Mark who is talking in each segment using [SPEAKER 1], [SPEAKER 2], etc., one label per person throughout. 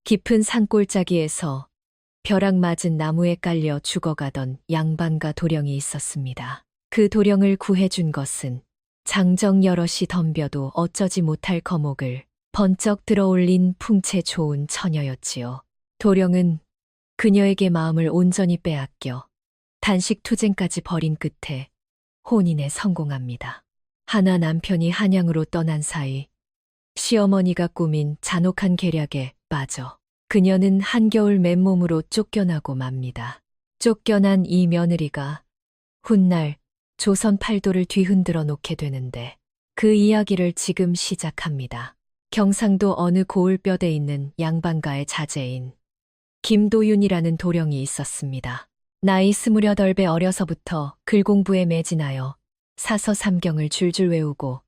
[SPEAKER 1] 깊은 산골짜기에서 벼락 맞은 나무에 깔려 죽어가던 양반과 도령이 있었습니다. 그 도령을 구해준 것은 장정 여럿이 덤벼도 어쩌지 못할 거목을 번쩍 들어올린 풍채 좋은 처녀였지요. 도령은 그녀에게 마음을 온전히 빼앗겨 단식 투쟁까지 벌인 끝에 혼인에 성공합니다. 하나 남편이 한양으로 떠난 사이 시어머니가 꾸민 잔혹한 계략에 빠져 그녀는 한겨울 맨몸으로 쫓겨나고 맙니다. 쫓겨난 이 며느리가 훗날 조선 팔도를 뒤흔들어 놓게 되는데 그 이야기를 지금 시작합니다. 경상도 어느 고을뼈대에 있는 양반가의 자제인 김도윤이라는 도령이 있었습니다. 나이 28배 어려서부터 글 공부에 매진하여 사서 삼경을 줄줄 외우고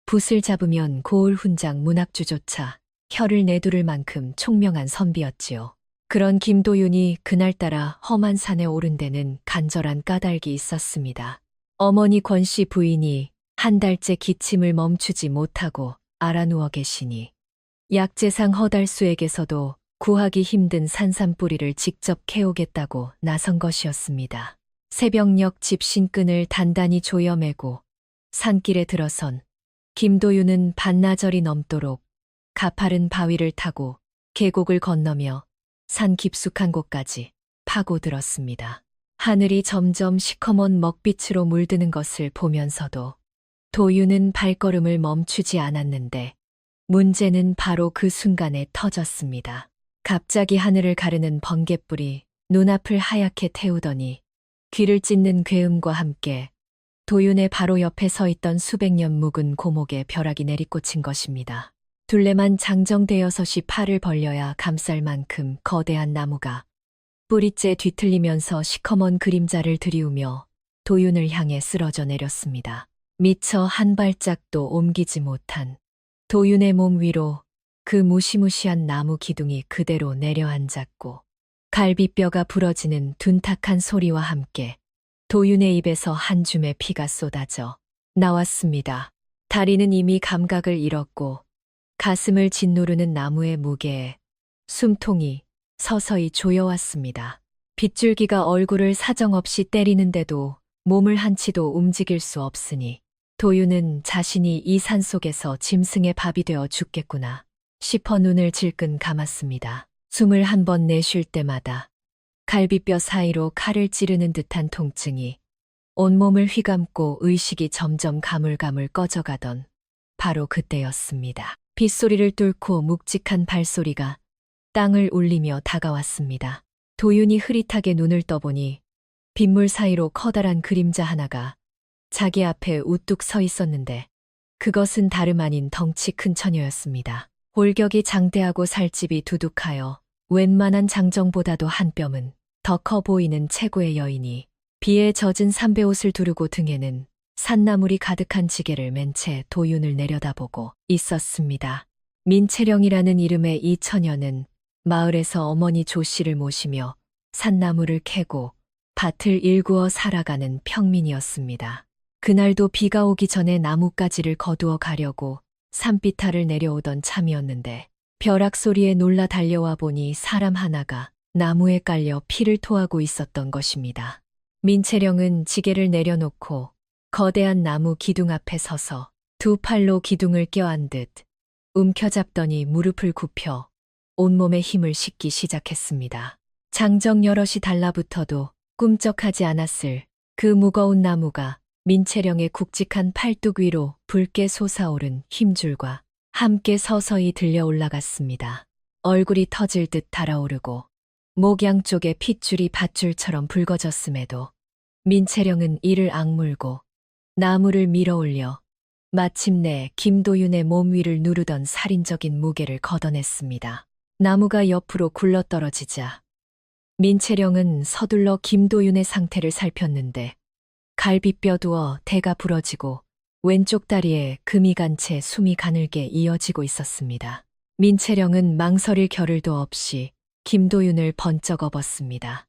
[SPEAKER 1] 붓을 잡으면 고을 훈장 문학주조차 혀를 내두를 만큼 총명한 선비였지요. 그런 김도윤이 그날따라 험한 산에 오른 데는 간절한 까닭이 있었습니다. 어머니 권씨 부인이 한 달째 기침을 멈추지 못하고 알아누워 계시니 약재상 허달수에게서도 구하기 힘든 산삼뿌리를 직접 캐오겠다고 나선 것이었습니다. 새벽녘 집신끈을 단단히 조여매고 산길에 들어선 김도윤은 반나절이 넘도록 가파른 바위를 타고 계곡을 건너며 산 깊숙한 곳까지 파고들었습니다. 하늘이 점점 시커먼 먹빛으로 물드는 것을 보면서도 도윤은 발걸음을 멈추지 않았는데 문제는 바로 그 순간에 터졌습니다. 갑자기 하늘을 가르는 번갯불이 눈앞을 하얗게 태우더니 귀를 찢는 괴음과 함께 도윤의 바로 옆에 서 있던 수백 년 묵은 고목에 벼락이 내리꽂힌 것입니다. 둘레만 장정대여섯이 팔을 벌려야 감쌀 만큼 거대한 나무가 뿌리째 뒤틀리면서 시커먼 그림자를 들이우며 도윤을 향해 쓰러져 내렸습니다. 미처 한 발짝도 옮기지 못한 도윤의 몸 위로 그 무시무시한 나무 기둥이 그대로 내려앉았고 갈비뼈가 부러지는 둔탁한 소리와 함께 도윤의 입에서 한 줌의 피가 쏟아져 나왔습니다. 다리는 이미 감각을 잃었고 가슴을 짓누르는 나무의 무게에 숨통이 서서히 조여왔습니다. 빗줄기가 얼굴을 사정없이 때리는데도 몸을 한치도 움직일 수 없으니 도윤은 자신이 이 산속에서 짐승의 밥이 되어 죽겠구나 싶어 눈을 질끈 감았습니다. 숨을 한 번 내쉴 때마다 갈비뼈 사이로 칼을 찌르는 듯한 통증이 온몸을 휘감고 의식이 점점 가물가물 꺼져가던 바로 그때였습니다. 빗소리를 뚫고 묵직한 발소리가 땅을 울리며 다가왔습니다. 도윤이 흐릿하게 눈을 떠보니 빗물 사이로 커다란 그림자 하나가 자기 앞에 우뚝 서 있었는데 그것은 다름 아닌 덩치 큰 처녀였습니다. 골격이 장대하고 살집이 두둑하여 웬만한 장정보다도 한 뼘은 더 커 보이는 최고의 여인이 비에 젖은 삼배옷을 두르고 등에는 산나물이 가득한 지게를 맨 채 도윤을 내려다보고 있었습니다. 민채령이라는 이름의 이 처녀는 마을에서 어머니 조씨를 모시며 산나물을 캐고 밭을 일구어 살아가는 평민이었습니다. 그날도 비가 오기 전에 나뭇가지를 거두어 가려고 산비탈을 내려오던 참이었는데 벼락 소리에 놀라 달려와 보니 사람 하나가 나무에 깔려 피를 토하고 있었던 것입니다. 민채령은 지게를 내려놓고 거대한 나무 기둥 앞에 서서 두 팔로 기둥을 껴안듯 움켜잡더니 무릎을 굽혀 온몸에 힘을 싣기 시작했습니다. 장정 여럿이 달라붙어도 꿈쩍하지 않았을 그 무거운 나무가 민채령의 굵직한 팔뚝 위로 붉게 솟아오른 힘줄과 함께 서서히 들려 올라갔습니다. 얼굴이 터질 듯 달아오르고 목 양쪽에 핏줄이 밧줄처럼 붉어졌음에도 민채령은 이를 악물고 나무를 밀어 올려 마침내 김도윤의 몸 위를 누르던 살인적인 무게를 걷어냈습니다. 나무가 옆으로 굴러떨어지자 민채령은 서둘러 김도윤의 상태를 살폈는데 갈비뼈 두어 대가 부러지고 왼쪽 다리에 금이 간 채 숨이 가늘게 이어지고 있었습니다. 민채령은 망설일 겨를도 없이 김도윤을 번쩍 업었습니다.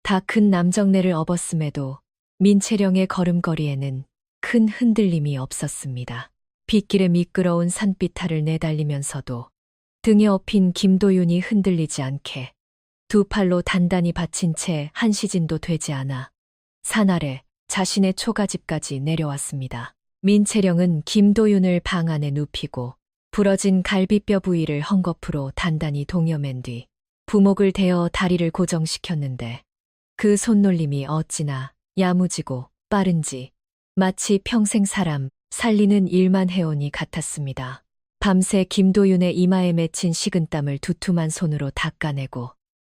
[SPEAKER 1] 다 큰 남정네를 업었음에도 민채령의 걸음걸이에는 큰 흔들림이 없었습니다. 빗길에 미끄러운 산비탈을 내달리면서도 등에 업힌 김도윤이 흔들리지 않게 두 팔로 단단히 받친 채 한시진도 되지 않아 산 아래 자신의 초가집까지 내려왔습니다. 민채령은 김도윤을 방 안에 눕히고 부러진 갈비뼈 부위를 헝겊으로 단단히 동여맨 뒤 부목을 대어 다리를 고정시켰는데 그 손놀림이 어찌나 야무지고 빠른지 마치 평생 사람 살리는 일만 해오니 같았습니다. 밤새 김도윤의 이마에 맺힌 식은땀을 두툼한 손으로 닦아내고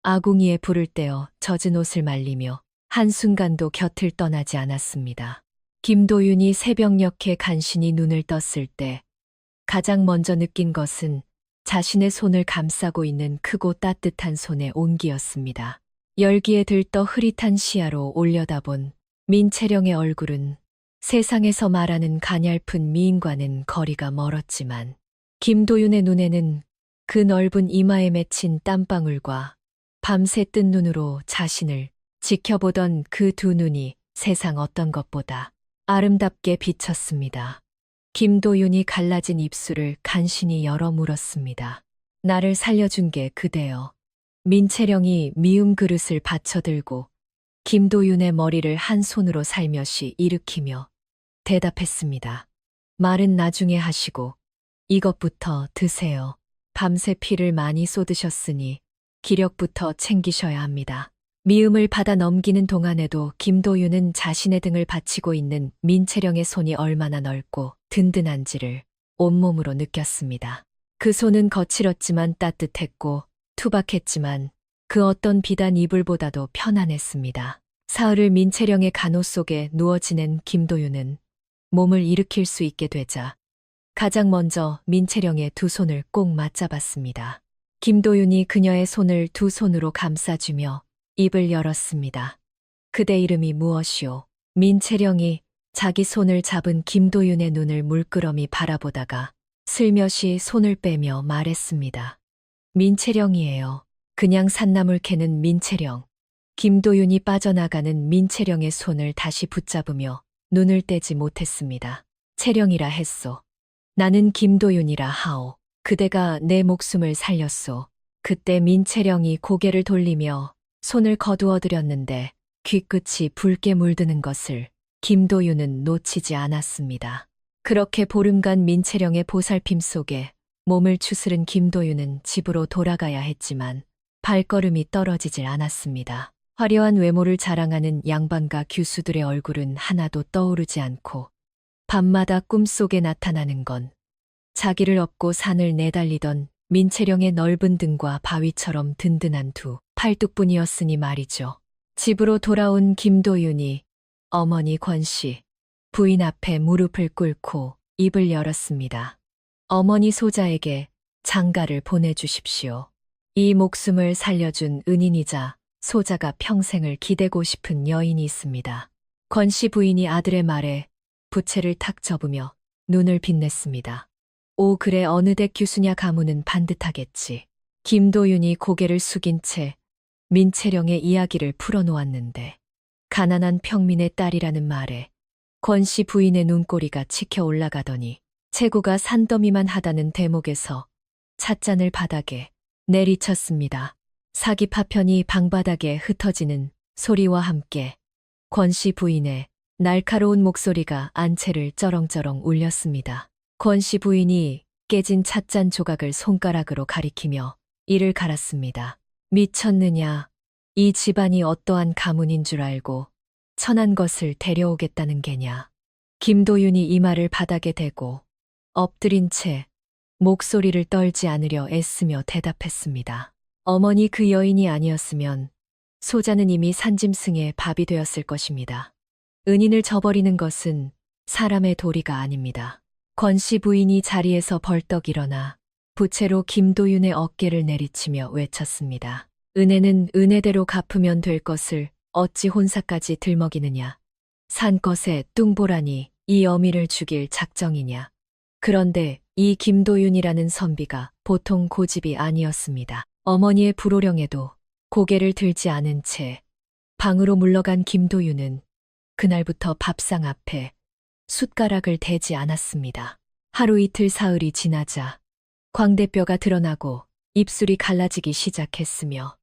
[SPEAKER 1] 아궁이에 불을 떼어 젖은 옷을 말리며 한순간도 곁을 떠나지 않았습니다. 김도윤이 새벽녘에 간신히 눈을 떴을 때 가장 먼저 느낀 것은 자신의 손을 감싸고 있는 크고 따뜻한 손의 온기였습니다. 열기에 들떠 흐릿한 시야로 올려다본 민채령의 얼굴은 세상에서 말하는 가냘픈 미인과는 거리가 멀었지만 김도윤의 눈에는 그 넓은 이마에 맺힌 땀방울과 밤새 뜬 눈으로 자신을 지켜보던 그 두 눈이 세상 어떤 것보다 아름답게 비쳤습니다. 김도윤이 갈라진 입술을 간신히 열어 물었습니다. 나를 살려준 게 그대여. 민채령이 미움 그릇을 받쳐들고 김도윤의 머리를 한 손으로 살며시 일으키며 대답했습니다. 말은 나중에 하시고 이것부터 드세요. 밤새 피를 많이 쏟으셨으니 기력부터 챙기셔야 합니다. 미움을 받아 넘기는 동안에도 김도윤은 자신의 등을 받치고 있는 민채령의 손이 얼마나 넓고 든든한지를 온몸으로 느꼈습니다. 그 손은 거칠었지만 따뜻했고 투박했지만 그 어떤 비단 이불보다도 편안했습니다. 사흘을 민채령의 간호 속에 누워 지낸 김도윤은 몸을 일으킬 수 있게 되자 가장 먼저 민채령의 두 손을 꼭 맞잡았습니다. 김도윤이 그녀의 손을 두 손으로 감싸주며 입을 열었습니다. 그대 이름이 무엇이오? 민채령이 자기 손을 잡은 김도윤의 눈을 물끄러미 바라보다가 슬며시 손을 빼며 말했습니다. 민채령이에요. 그냥 산나물 캐는 민채령. 김도윤이 빠져나가는 민채령의 손을 다시 붙잡으며 눈을 떼지 못했습니다. 채령이라 했소. 나는 김도윤이라 하오. 그대가 내 목숨을 살렸소. 그때 민채령이 고개를 돌리며 손을 거두어들였는데 귀끝이 붉게 물드는 것을 김도윤은 놓치지 않았습니다. 그렇게 보름간 민채령의 보살핌 속에 몸을 추스른 김도윤은 집으로 돌아가야 했지만 발걸음이 떨어지질 않았습니다. 화려한 외모를 자랑하는 양반가 규수들의 얼굴은 하나도 떠오르지 않고 밤마다 꿈속에 나타나는 건 자기를 업고 산을 내달리던 민채령의 넓은 등과 바위처럼 든든한 두 팔뚝뿐이었으니 말이죠. 집으로 돌아온 김도윤이 어머니 권씨, 부인 앞에 무릎을 꿇고 입을 열었습니다. 어머니 소자에게 장가를 보내주십시오. 이 목숨을 살려준 은인이자 소자가 평생을 기대고 싶은 여인이 있습니다. 권씨 부인이 아들의 말에 부채를 탁 접으며 눈을 빛냈습니다. 오 그래 어느 댁 규수냐 가문은 반듯하겠지. 김도윤이 고개를 숙인 채 민채령의 이야기를 풀어놓았는데 가난한 평민의 딸이라는 말에 권씨 부인의 눈꼬리가 치켜 올라가더니 체구가 산더미만 하다는 대목에서 찻잔을 바닥에 내리쳤습니다. 사기 파편이 방바닥에 흩어지는 소리와 함께 권씨 부인의 날카로운 목소리가 안채를 쩌렁쩌렁 울렸습니다. 권씨 부인이 깨진 찻잔 조각을 손가락으로 가리키며 이를 갈았습니다. 미쳤느냐? 이 집안이 어떠한 가문인 줄 알고 천한 것을 데려오겠다는 게냐? 김도윤이 이 말을 바닥에 대고 엎드린 채 목소리를 떨지 않으려 애쓰며 대답했습니다. 어머니 그 여인이 아니었으면 소자는 이미 산짐승의 밥이 되었을 것입니다. 은인을 저버리는 것은 사람의 도리가 아닙니다. 권씨 부인이 자리에서 벌떡 일어나 부채로 김도윤의 어깨를 내리치며 외쳤습니다. 은혜는 은혜대로 갚으면 될 것을 어찌 혼사까지 들먹이느냐. 산 것에 뚱보라니 이 어미를 죽일 작정이냐. 그런데 이 김도윤이라는 선비가 보통 고집이 아니었습니다. 어머니의 불호령에도 고개를 들지 않은 채 방으로 물러간 김도윤은 그날부터 밥상 앞에 숟가락을 대지 않았습니다. 하루 이틀 사흘이 지나자 광대뼈가 드러나고 입술이 갈라지기 시작했으며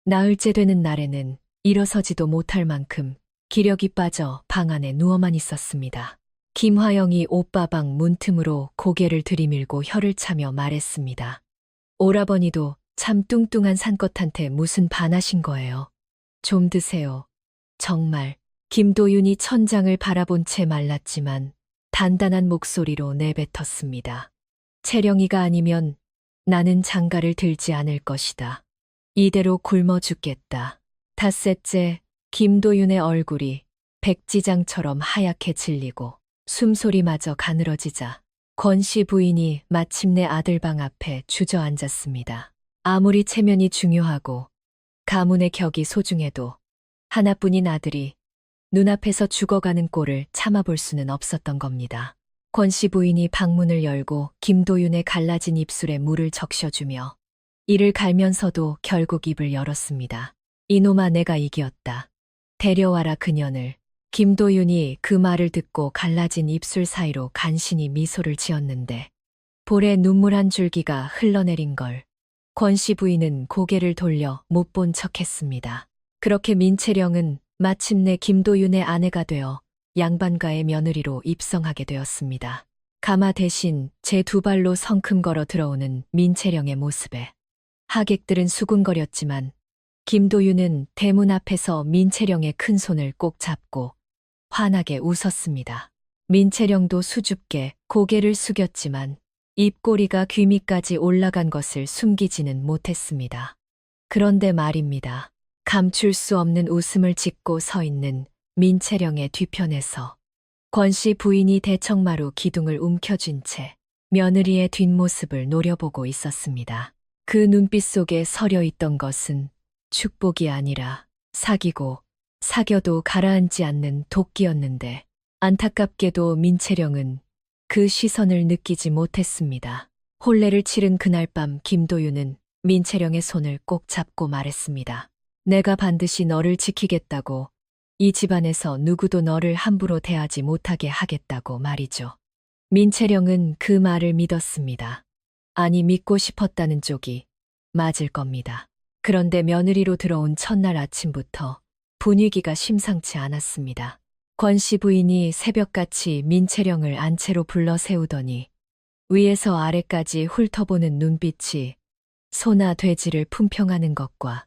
[SPEAKER 1] 나흘째 되는 날에는 일어서지도 못할 만큼 기력이 빠져 방 안에 누워만 있었습니다. 김화영이 오빠방 문틈으로 고개를 들이밀고 혀를 차며 말했습니다. 오라버니도 참 뚱뚱한 산것한테 무슨 반하신 거예요. 좀 드세요. 정말. 김도윤이 천장을 바라본 채 말랐지만 단단한 목소리로 내뱉었습니다. 채령이가 아니면 나는 장가를 들지 않을 것이다. 이대로 굶어 죽겠다. 닷새째 김도윤의 얼굴이 백지장처럼 하얗게 질리고 숨소리마저 가늘어지자 권씨 부인이 마침내 아들방 앞에 주저앉았습니다. 아무리 체면이 중요하고 가문의 격이 소중해도 하나뿐인 아들이 눈앞에서 죽어가는 꼴을 참아볼 수는 없었던 겁니다. 권씨 부인이 방문을 열고 김도윤의 갈라진 입술에 물을 적셔주며 이를 갈면서도 결국 입을 열었습니다. 이놈아, 내가 이겼다. 데려와라 그년을. 김도윤이 그 말을 듣고 갈라진 입술 사이로 간신히 미소를 지었는데 볼에 눈물 한 줄기가 흘러내린 걸 권씨 부인은 고개를 돌려 못 본 척했습니다. 그렇게 민채령은 마침내 김도윤의 아내가 되어 양반가의 며느리로 입성하게 되었습니다. 가마 대신 제 두 발로 성큼 걸어 들어오는 민채령의 모습에 하객들은 수군거렸지만 김도윤은 대문 앞에서 민채령의 큰 손을 꼭 잡고 환하게 웃었습니다. 민채령도 수줍게 고개를 숙였지만 입꼬리가 귀 밑까지 올라간 것을 숨기지는 못했습니다. 그런데 말입니다. 감출 수 없는 웃음을 짓고 서 있는 민채령의 뒤편에서 권씨 부인이 대청마루 기둥을 움켜쥔 채 며느리의 뒷모습을 노려보고 있었습니다. 그 눈빛 속에 서려 있던 것은 축복이 아니라 사귀고 사겨도 가라앉지 않는 도끼였는데 안타깝게도 민채령은 그 시선을 느끼지 못했습니다. 혼례를 치른 그날 밤 김도윤은 민채령의 손을 꼭 잡고 말했습니다. 내가 반드시 너를 지키겠다고, 이 집안에서 누구도 너를 함부로 대하지 못하게 하겠다고 말이죠. 민채령은 그 말을 믿었습니다. 아니, 믿고 싶었다는 쪽이 맞을 겁니다. 그런데 며느리로 들어온 첫날 아침부터 분위기가 심상치 않았습니다. 권씨 부인이 새벽같이 민채령을 안채로 불러 세우더니 위에서 아래까지 훑어보는 눈빛이 소나 돼지를 품평하는 것과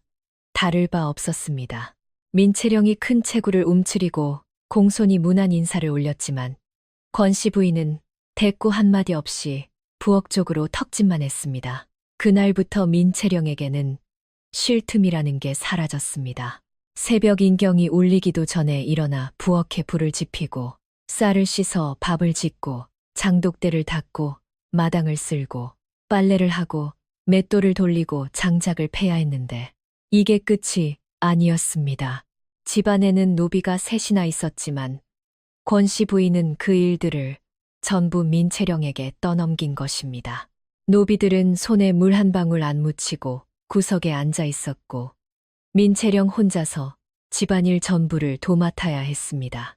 [SPEAKER 1] 다를 바 없었습니다. 민채령이 큰 체구를 움츠리고 공손히 문안 인사를 올렸지만 권씨 부인은 대꾸 한마디 없이 부엌 쪽으로 턱짓만 했습니다. 그날부터 민채령에게는 쉴 틈이라는 게 사라졌습니다. 새벽 인경이 울리기도 전에 일어나 부엌에 불을 지피고 쌀을 씻어 밥을 짓고 장독대를 닦고 마당을 쓸고 빨래를 하고 맷돌을 돌리고 장작을 패야 했는데 이게 끝이 아니었습니다. 집안에는 노비가 셋이나 있었지만 권씨 부인은 그 일들을 전부 민채령에게 떠넘긴 것입니다. 노비들은 손에 물 한 방울 안 묻히고 구석에 앉아 있었고 민채령 혼자서 집안일 전부를 도맡아야 했습니다.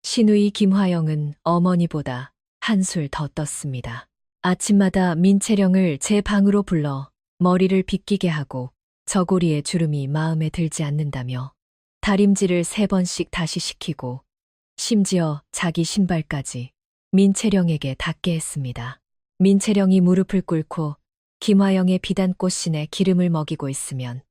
[SPEAKER 1] 시누이 김화영은 어머니보다 한술 더 떴습니다. 아침마다 민채령을 제 방으로 불러 머리를 빗기게 하고 저고리에 주름이 마음에 들지 않는다며 다림질을 3번씩 다시 시키고 심지어 자기 신발까지 민채령에게 닿게 했습니다. 민채령이 무릎을 꿇고 김화영의 비단꽃신에 기름을 먹이고 있으면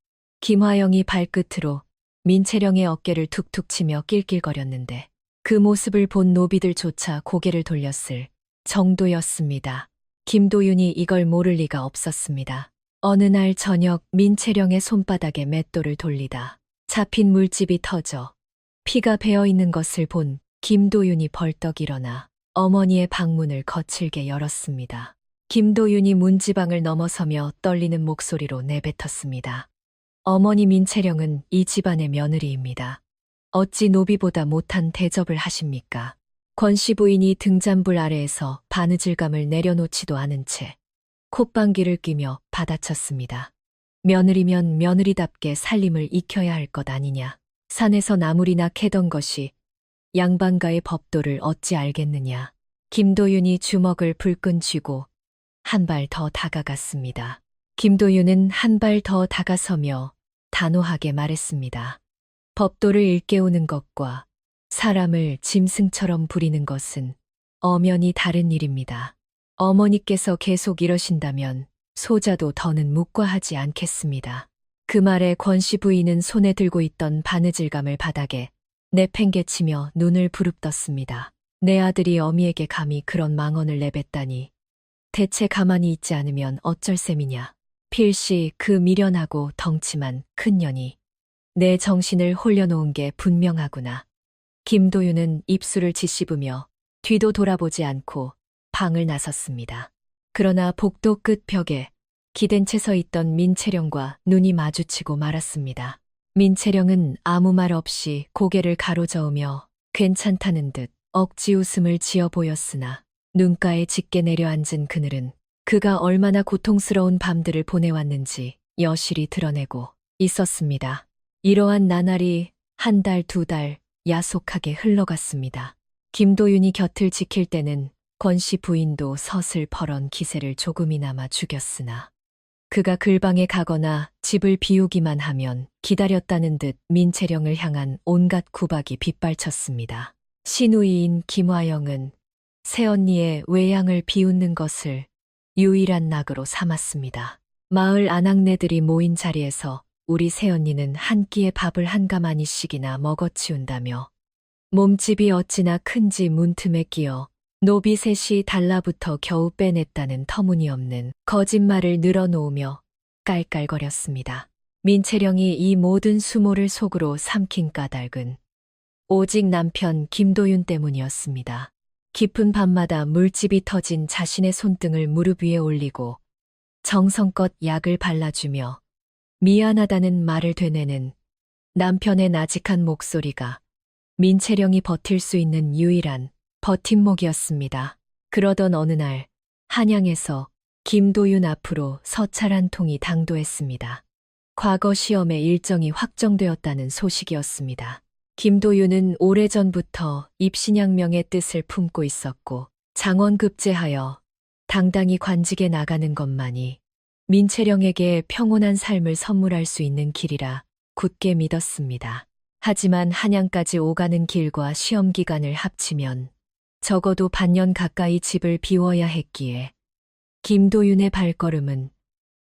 [SPEAKER 1] 김화영이 발끝으로 민채령의 어깨를 툭툭 치며 낄낄거렸는데 그 모습을 본 노비들조차 고개를 돌렸을 정도였습니다. 김도윤이 이걸 모를 리가 없었습니다. 어느 날 저녁 민채령의 손바닥에 맷돌을 돌리다 잡힌 물집이 터져 피가 배어 있는 것을 본 김도윤이 벌떡 일어나 어머니의 방문을 거칠게 열었습니다. 김도윤이 문지방을 넘어서며 떨리는 목소리로 내뱉었습니다. 어머니, 민채령은 이 집안의 며느리입니다. 어찌 노비보다 못한 대접을 하십니까? 권씨 부인이 등잔불 아래에서 바느질감을 내려놓지도 않은 채 콧방귀를 뀌며 받아쳤습니다. 며느리면 며느리답게 살림을 익혀야 할 것 아니냐. 산에서 나물이나 캐던 것이 양반가의 법도를 어찌 알겠느냐. 김도윤이 주먹을 불끈 쥐고 한 발 더 다가갔습니다. 김도윤은 한 발 더 다가서며 단호하게 말했습니다. 법도를 일깨우는 것과 사람을 짐승처럼 부리는 것은 엄연히 다른 일입니다. 어머니께서 계속 이러신다면 소자도 더는 묵과하지 않겠습니다. 그 말에 권씨 부인은 손에 들고 있던 바느질감을 바닥에 내팽개치며 눈을 부릅떴습니다. 내 아들이 어미에게 감히 그런 망언을 내뱉다니. 대체 가만히 있지 않으면 어쩔 셈이냐. 필시 그 미련하고 덩치만 큰 년이 내 정신을 홀려놓은 게 분명하구나. 김도윤은 입술을 짓씹으며 뒤도 돌아보지 않고 방을 나섰습니다. 그러나 복도 끝 벽에 기댄 채 서 있던 민채령과 눈이 마주치고 말았습니다. 민채령은 아무 말 없이 고개를 가로저으며 괜찮다는 듯 억지 웃음을 지어 보였으나 눈가에 짙게 내려앉은 그늘은 그가 얼마나 고통스러운 밤들을 보내왔는지 여실히 드러내고 있었습니다. 이러한 나날이 한 달, 두 달 야속하게 흘러갔습니다. 김도윤이 곁을 지킬 때는 권씨 부인도 서슬퍼런 기세를 조금이나마 죽였으나 그가 글방에 가거나 집을 비우기만 하면 기다렸다는 듯 민채령을 향한 온갖 구박이 빗발쳤습니다. 시누이인 김화영은 새언니의 외양을 비웃는 것을 유일한 낙으로 삼았습니다. 마을 아낙네들이 모인 자리에서 우리 새언니는 한 끼의 밥을 한가마니씩이나 먹어치운다며 몸집이 어찌나 큰지 문틈에 끼어 노비 셋이 달라붙어 겨우 빼냈다는 터무니없는 거짓말을 늘어놓으며 깔깔거렸습니다. 민채령이 이 모든 수모를 속으로 삼킨 까닭은 오직 남편 김도윤 때문이었습니다. 깊은 밤마다 물집이 터진 자신의 손등을 무릎 위에 올리고 정성껏 약을 발라주며 미안하다는 말을 되뇌는 남편의 나직한 목소리가 민채령이 버틸 수 있는 유일한 버팀목이었습니다. 그러던 어느 날 한양에서 김도윤 앞으로 서찰 한 통이 당도했습니다. 과거 시험의 일정이 확정되었다는 소식이었습니다. 김도윤은 오래전부터 입신양명의 뜻을 품고 있었고 장원급제하여 당당히 관직에 나가는 것만이 민채령에게 평온한 삶을 선물할 수 있는 길이라 굳게 믿었습니다. 하지만 한양까지 오가는 길과 시험 기간을 합치면 적어도 반년 가까이 집을 비워야 했기에 김도윤의 발걸음은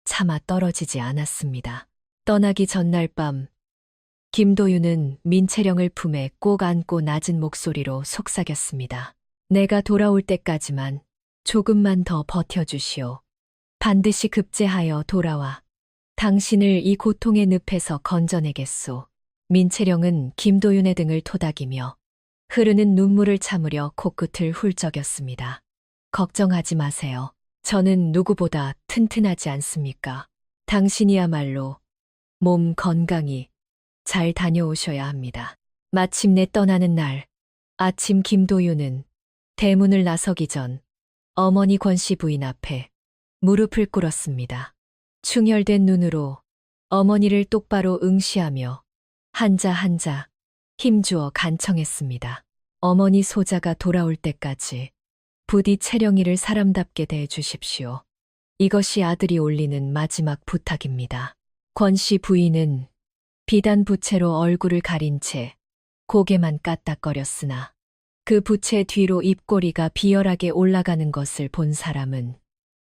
[SPEAKER 1] 차마 떨어지지 않았습니다. 떠나기 전날 밤 김도윤은 민채령을 품에 꼭 안고 낮은 목소리로 속삭였습니다. 내가 돌아올 때까지만 조금만 더 버텨주시오. 반드시 급제하여 돌아와 당신을 이 고통의 늪에서 건져내겠소. 민채령은 김도윤의 등을 토닥이며 흐르는 눈물을 참으려 코끝을 훌쩍였습니다. 걱정하지 마세요. 저는 누구보다 튼튼하지 않습니까? 당신이야말로 몸 건강히 잘 다녀오셔야 합니다. 마침내 떠나는 날 아침 김도윤은 대문을 나서기 전 어머니 권씨 부인 앞에 무릎을 꿇었습니다. 충혈된 눈으로 어머니를 똑바로 응시하며 한자 한자 힘주어 간청했습니다. 어머니 소자가 돌아올 때까지 부디 채령이를 사람답게 대해 주십시오. 이것이 아들이 올리는 마지막 부탁입니다. 권씨 부인은 비단 부채로 얼굴을 가린 채 고개만 까딱거렸으나 그 부채 뒤로 입꼬리가 비열하게 올라가는 것을 본 사람은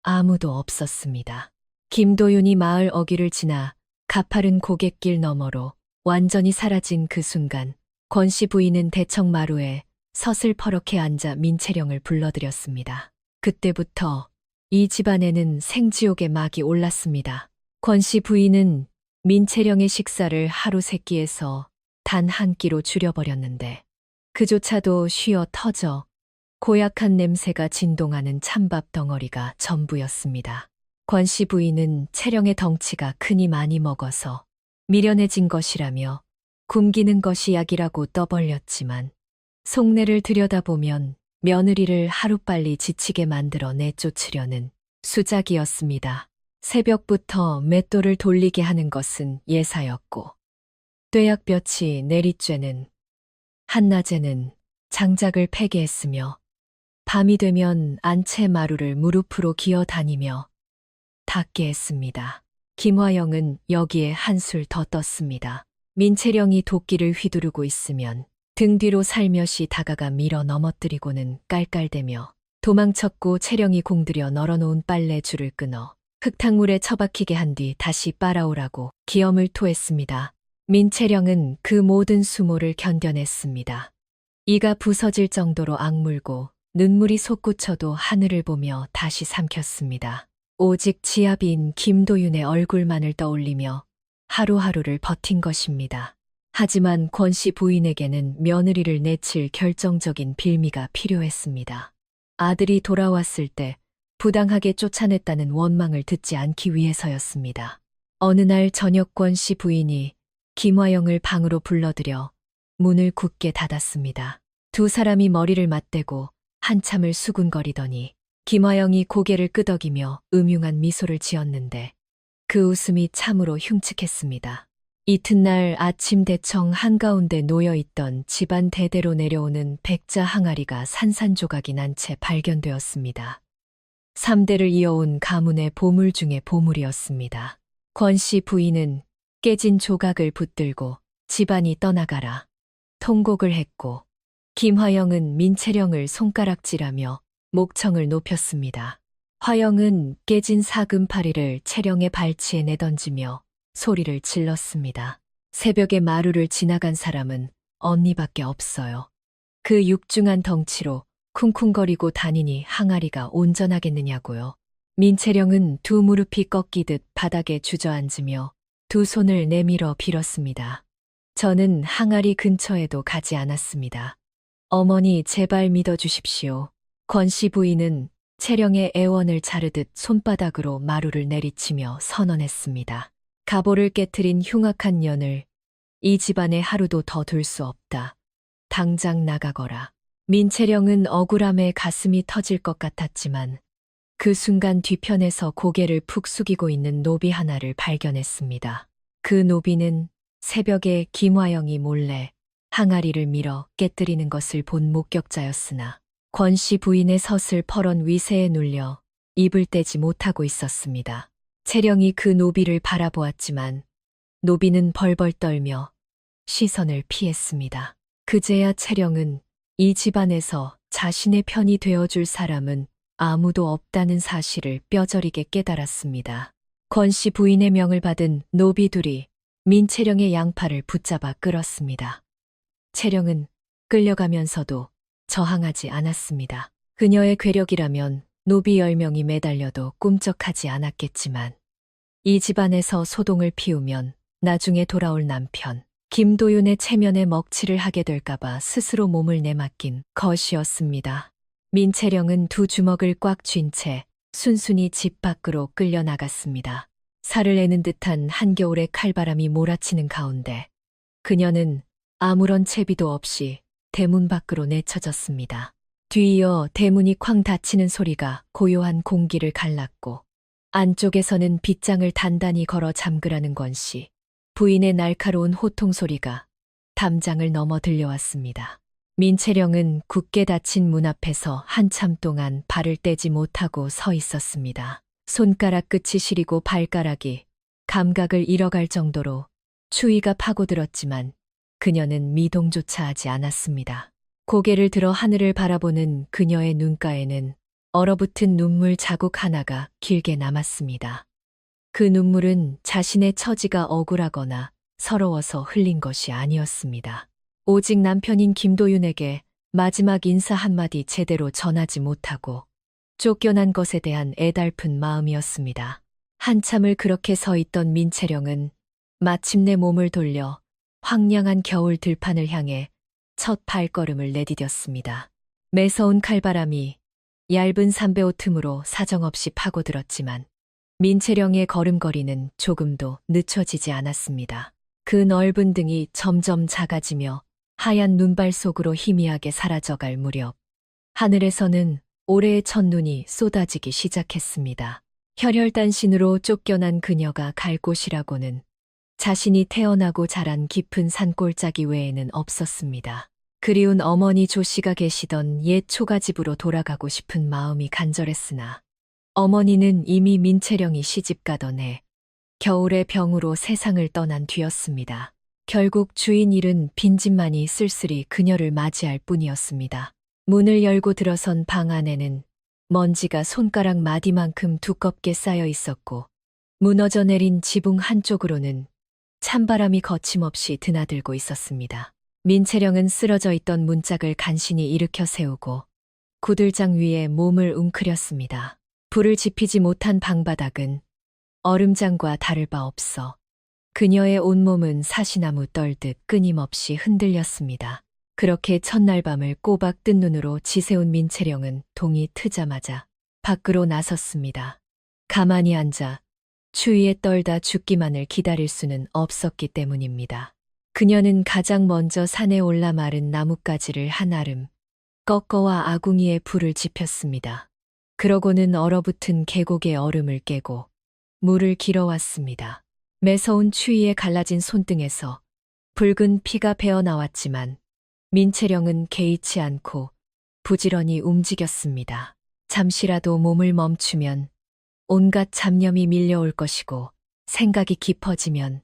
[SPEAKER 1] 아무도 없었습니다. 김도윤이 마을 어귀를 지나 가파른 고갯길 너머로 완전히 사라진 그 순간 권씨 부인은 대청마루에 서슬퍼렇게 앉아 민채령을 불러들였습니다. 그때부터 이 집안에는 생지옥의 막이 올랐습니다. 권씨 부인은 민채령의 식사를 하루 세 끼에서 단 한 끼로 줄여버렸는데 그조차도 쉬어 터져 고약한 냄새가 진동하는 찬밥 덩어리가 전부였습니다. 권씨 부인은 채령의 덩치가 크니 많이 먹어서 미련해진 것이라며 굶기는 것이 약이라고 떠벌렸지만 속내를 들여다보면 며느리를 하루빨리 지치게 만들어 내쫓으려는 수작이었습니다. 새벽부터 맷돌을 돌리게 하는 것은 예사였고 뙤약볕이 내리쬐는 한낮에는 장작을 패게 했으며 밤이 되면 안채 마루를 무릎으로 기어 다니며 닦게 했습니다. 김화영은 여기에 한술 더 떴습니다. 민채령이 도끼를 휘두르고 있으면 등 뒤로 살며시 다가가 밀어 넘어뜨리고는 깔깔대며 도망쳤고 채령이 공들여 널어놓은 빨래줄을 끊어 흙탕물에 처박히게 한 뒤 다시 빨아오라고 기엄을 토했습니다. 민채령은 그 모든 수모를 견뎌냈습니다. 이가 부서질 정도로 악물고 눈물이 솟구쳐도 하늘을 보며 다시 삼켰습니다. 오직 지아비인 김도윤의 얼굴만을 떠올리며 하루하루를 버틴 것입니다. 하지만 권씨 부인에게는 며느리를 내칠 결정적인 빌미가 필요했습니다. 아들이 돌아왔을 때 부당하게 쫓아냈다는 원망을 듣지 않기 위해서였습니다. 어느 날 저녁 권씨 부인이 김화영을 방으로 불러들여 문을 굳게 닫았습니다. 두 사람이 머리를 맞대고 한참을 수군거리더니 김화영이 고개를 끄덕이며 음흉한 미소를 지었는데 그 웃음이 참으로 흉측했습니다. 이튿날 아침 대청 한가운데 놓여있던 집안 대대로 내려오는 백자 항아리가 산산조각이 난 채 발견되었습니다. 3대를 이어온 가문의 보물 중의 보물이었습니다. 권씨 부인은 깨진 조각을 붙들고 집안이 떠나가라 통곡을 했고 김화영은 민채령을 손가락질하며 목청을 높였습니다. 화영은 깨진 사금파리를 채령의 발치에 내던지며 소리를 질렀습니다. 새벽에 마루를 지나간 사람은 언니밖에 없어요. 그 육중한 덩치로 쿵쿵거리고 다니니 항아리가 온전하겠느냐고요. 민채령은 두 무릎이 꺾이듯 바닥에 주저앉으며 두 손을 내밀어 빌었습니다. 저는 항아리 근처에도 가지 않았습니다. 어머니 제발 믿어주십시오. 권씨 부인은 채령의 애원을 자르듯 손바닥으로 마루를 내리치며 선언했습니다. 가보를 깨트린 흉악한 년을 이 집안에 하루도 더 둘 수 없다. 당장 나가거라. 민채령은 억울함에 가슴이 터질 것 같았지만 그 순간 뒤편에서 고개를 푹 숙이고 있는 노비 하나를 발견했습니다. 그 노비는 새벽에 김화영이 몰래 항아리를 밀어 깨뜨리는 것을 본 목격자였으나 권씨 부인의 섯을 퍼런 위세에 눌려 입을 떼지 못하고 있었습니다. 채령이 그 노비를 바라보았지만 노비는 벌벌 떨며 시선을 피했습니다. 그제야 채령은 이 집안에서 자신의 편이 되어줄 사람은 아무도 없다는 사실을 뼈저리게 깨달았습니다. 권씨 부인의 명을 받은 노비 둘이 민채령의 양팔을 붙잡아 끌었습니다. 채령은 끌려가면서도 저항하지 않았습니다. 그녀의 괴력이라면 노비 10명이 매달려도 꿈쩍하지 않았겠지만 이 집안에서 소동을 피우면 나중에 돌아올 남편 김도윤의 체면에 먹칠을 하게 될까봐 스스로 몸을 내맡긴 것이었습니다. 민채령은 두 주먹을 꽉 쥔 채 순순히 집 밖으로 끌려나갔습니다. 살을 내는 듯한 한겨울의 칼바람이 몰아치는 가운데 그녀는 아무런 채비도 없이 대문 밖으로 내쳐졌습니다. 뒤이어 대문이 쾅 닫히는 소리가 고요한 공기를 갈랐고 안쪽에서는 빗장을 단단히 걸어 잠그라는 권씨 부인의 날카로운 호통 소리가 담장을 넘어 들려왔습니다. 민채령은 굳게 닫힌 문 앞에서 한참 동안 발을 떼지 못하고 서 있었습니다. 손가락 끝이 시리고 발가락이 감각을 잃어갈 정도로 추위가 파고들었지만 그녀는 미동조차 하지 않았습니다. 고개를 들어 하늘을 바라보는 그녀의 눈가에는 얼어붙은 눈물 자국 하나가 길게 남았습니다. 그 눈물은 자신의 처지가 억울하거나 서러워서 흘린 것이 아니었습니다. 오직 남편인 김도윤에게 마지막 인사 한마디 제대로 전하지 못하고 쫓겨난 것에 대한 애달픈 마음이었습니다. 한참을 그렇게 서 있던 민채령은 마침내 몸을 돌려 황량한 겨울 들판을 향해 첫 발걸음을 내디뎠습니다. 매서운 칼바람이 얇은 삼배옷 틈으로 사정없이 파고들었지만 민채령의 걸음걸이는 조금도 늦춰지지 않았습니다. 그 넓은 등이 점점 작아지며 하얀 눈발 속으로 희미하게 사라져갈 무렵 하늘에서는 올해의 첫눈이 쏟아지기 시작했습니다. 혈혈단신으로 쫓겨난 그녀가 갈 곳이라고는 자신이 태어나고 자란 깊은 산골짜기 외에는 없었습니다. 그 그리운 어머니 조씨가 계시던 옛 초가집으로 돌아가고 싶은 마음이 간절했으나 어머니는 이미 민채령이 시집가던 해 겨울에 병으로 세상을 떠난 뒤였습니다. 결국 주인 일은 빈집만이 쓸쓸히 그녀를 맞이할 뿐이었습니다. 문을 열고 들어선 방 안에는 먼지가 손가락 마디만큼 두껍게 쌓여 있었고 무너져 내린 지붕 한쪽으로는 찬바람이 거침없이 드나들고 있었습니다. 민채령은 쓰러져 있던 문짝을 간신히 일으켜 세우고 구들장 위에 몸을 웅크렸습니다. 불을 지피지 못한 방바닥은 얼음장과 다를 바 없어 그녀의 온몸은 사시나무 떨듯 끊임없이 흔들렸습니다. 그렇게 첫날 밤을 꼬박 뜬 눈으로 지새운 민채령은 동이 트자마자 밖으로 나섰습니다. 가만히 앉아 추위에 떨다 죽기만을 기다릴 수는 없었기 때문입니다. 그녀는 가장 먼저 산에 올라 마른 나뭇가지를 한아름 꺾어와 아궁이에 불을 지폈습니다. 그러고는 얼어붙은 계곡의 얼음을 깨고 물을 길어왔습니다. 매서운 추위에 갈라진 손등에서 붉은 피가 배어나왔지만 민채령은 개의치 않고 부지런히 움직였습니다. 잠시라도 몸을 멈추면 온갖 잡념이 밀려올 것이고 생각이 깊어지면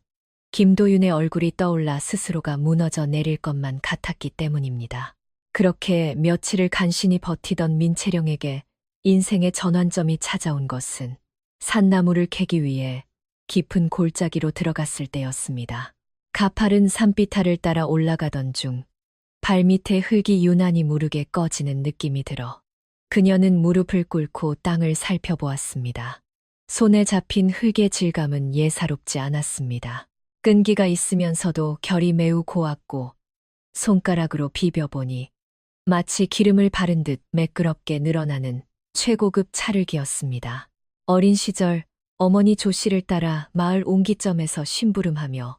[SPEAKER 1] 김도윤의 얼굴이 떠올라 스스로가 무너져 내릴 것만 같았기 때문입니다. 그렇게 며칠을 간신히 버티던 민채령에게 인생의 전환점이 찾아온 것은 산나무를 캐기 위해 깊은 골짜기로 들어갔을 때였습니다. 가파른 산비탈을 따라 올라가던 중 발밑에 흙이 유난히 무르게 꺼지는 느낌이 들어 그녀는 무릎을 꿇고 땅을 살펴보았습니다. 손에 잡힌 흙의 질감은 예사롭지 않았습니다. 끈기가 있으면서도 결이 매우 고왔고 손가락으로 비벼보니 마치 기름을 바른 듯 매끄럽게 늘어나는 최고급 찰흙이었습니다. 어린 시절 어머니 조씨를 따라 마을 옹기점에서 심부름하며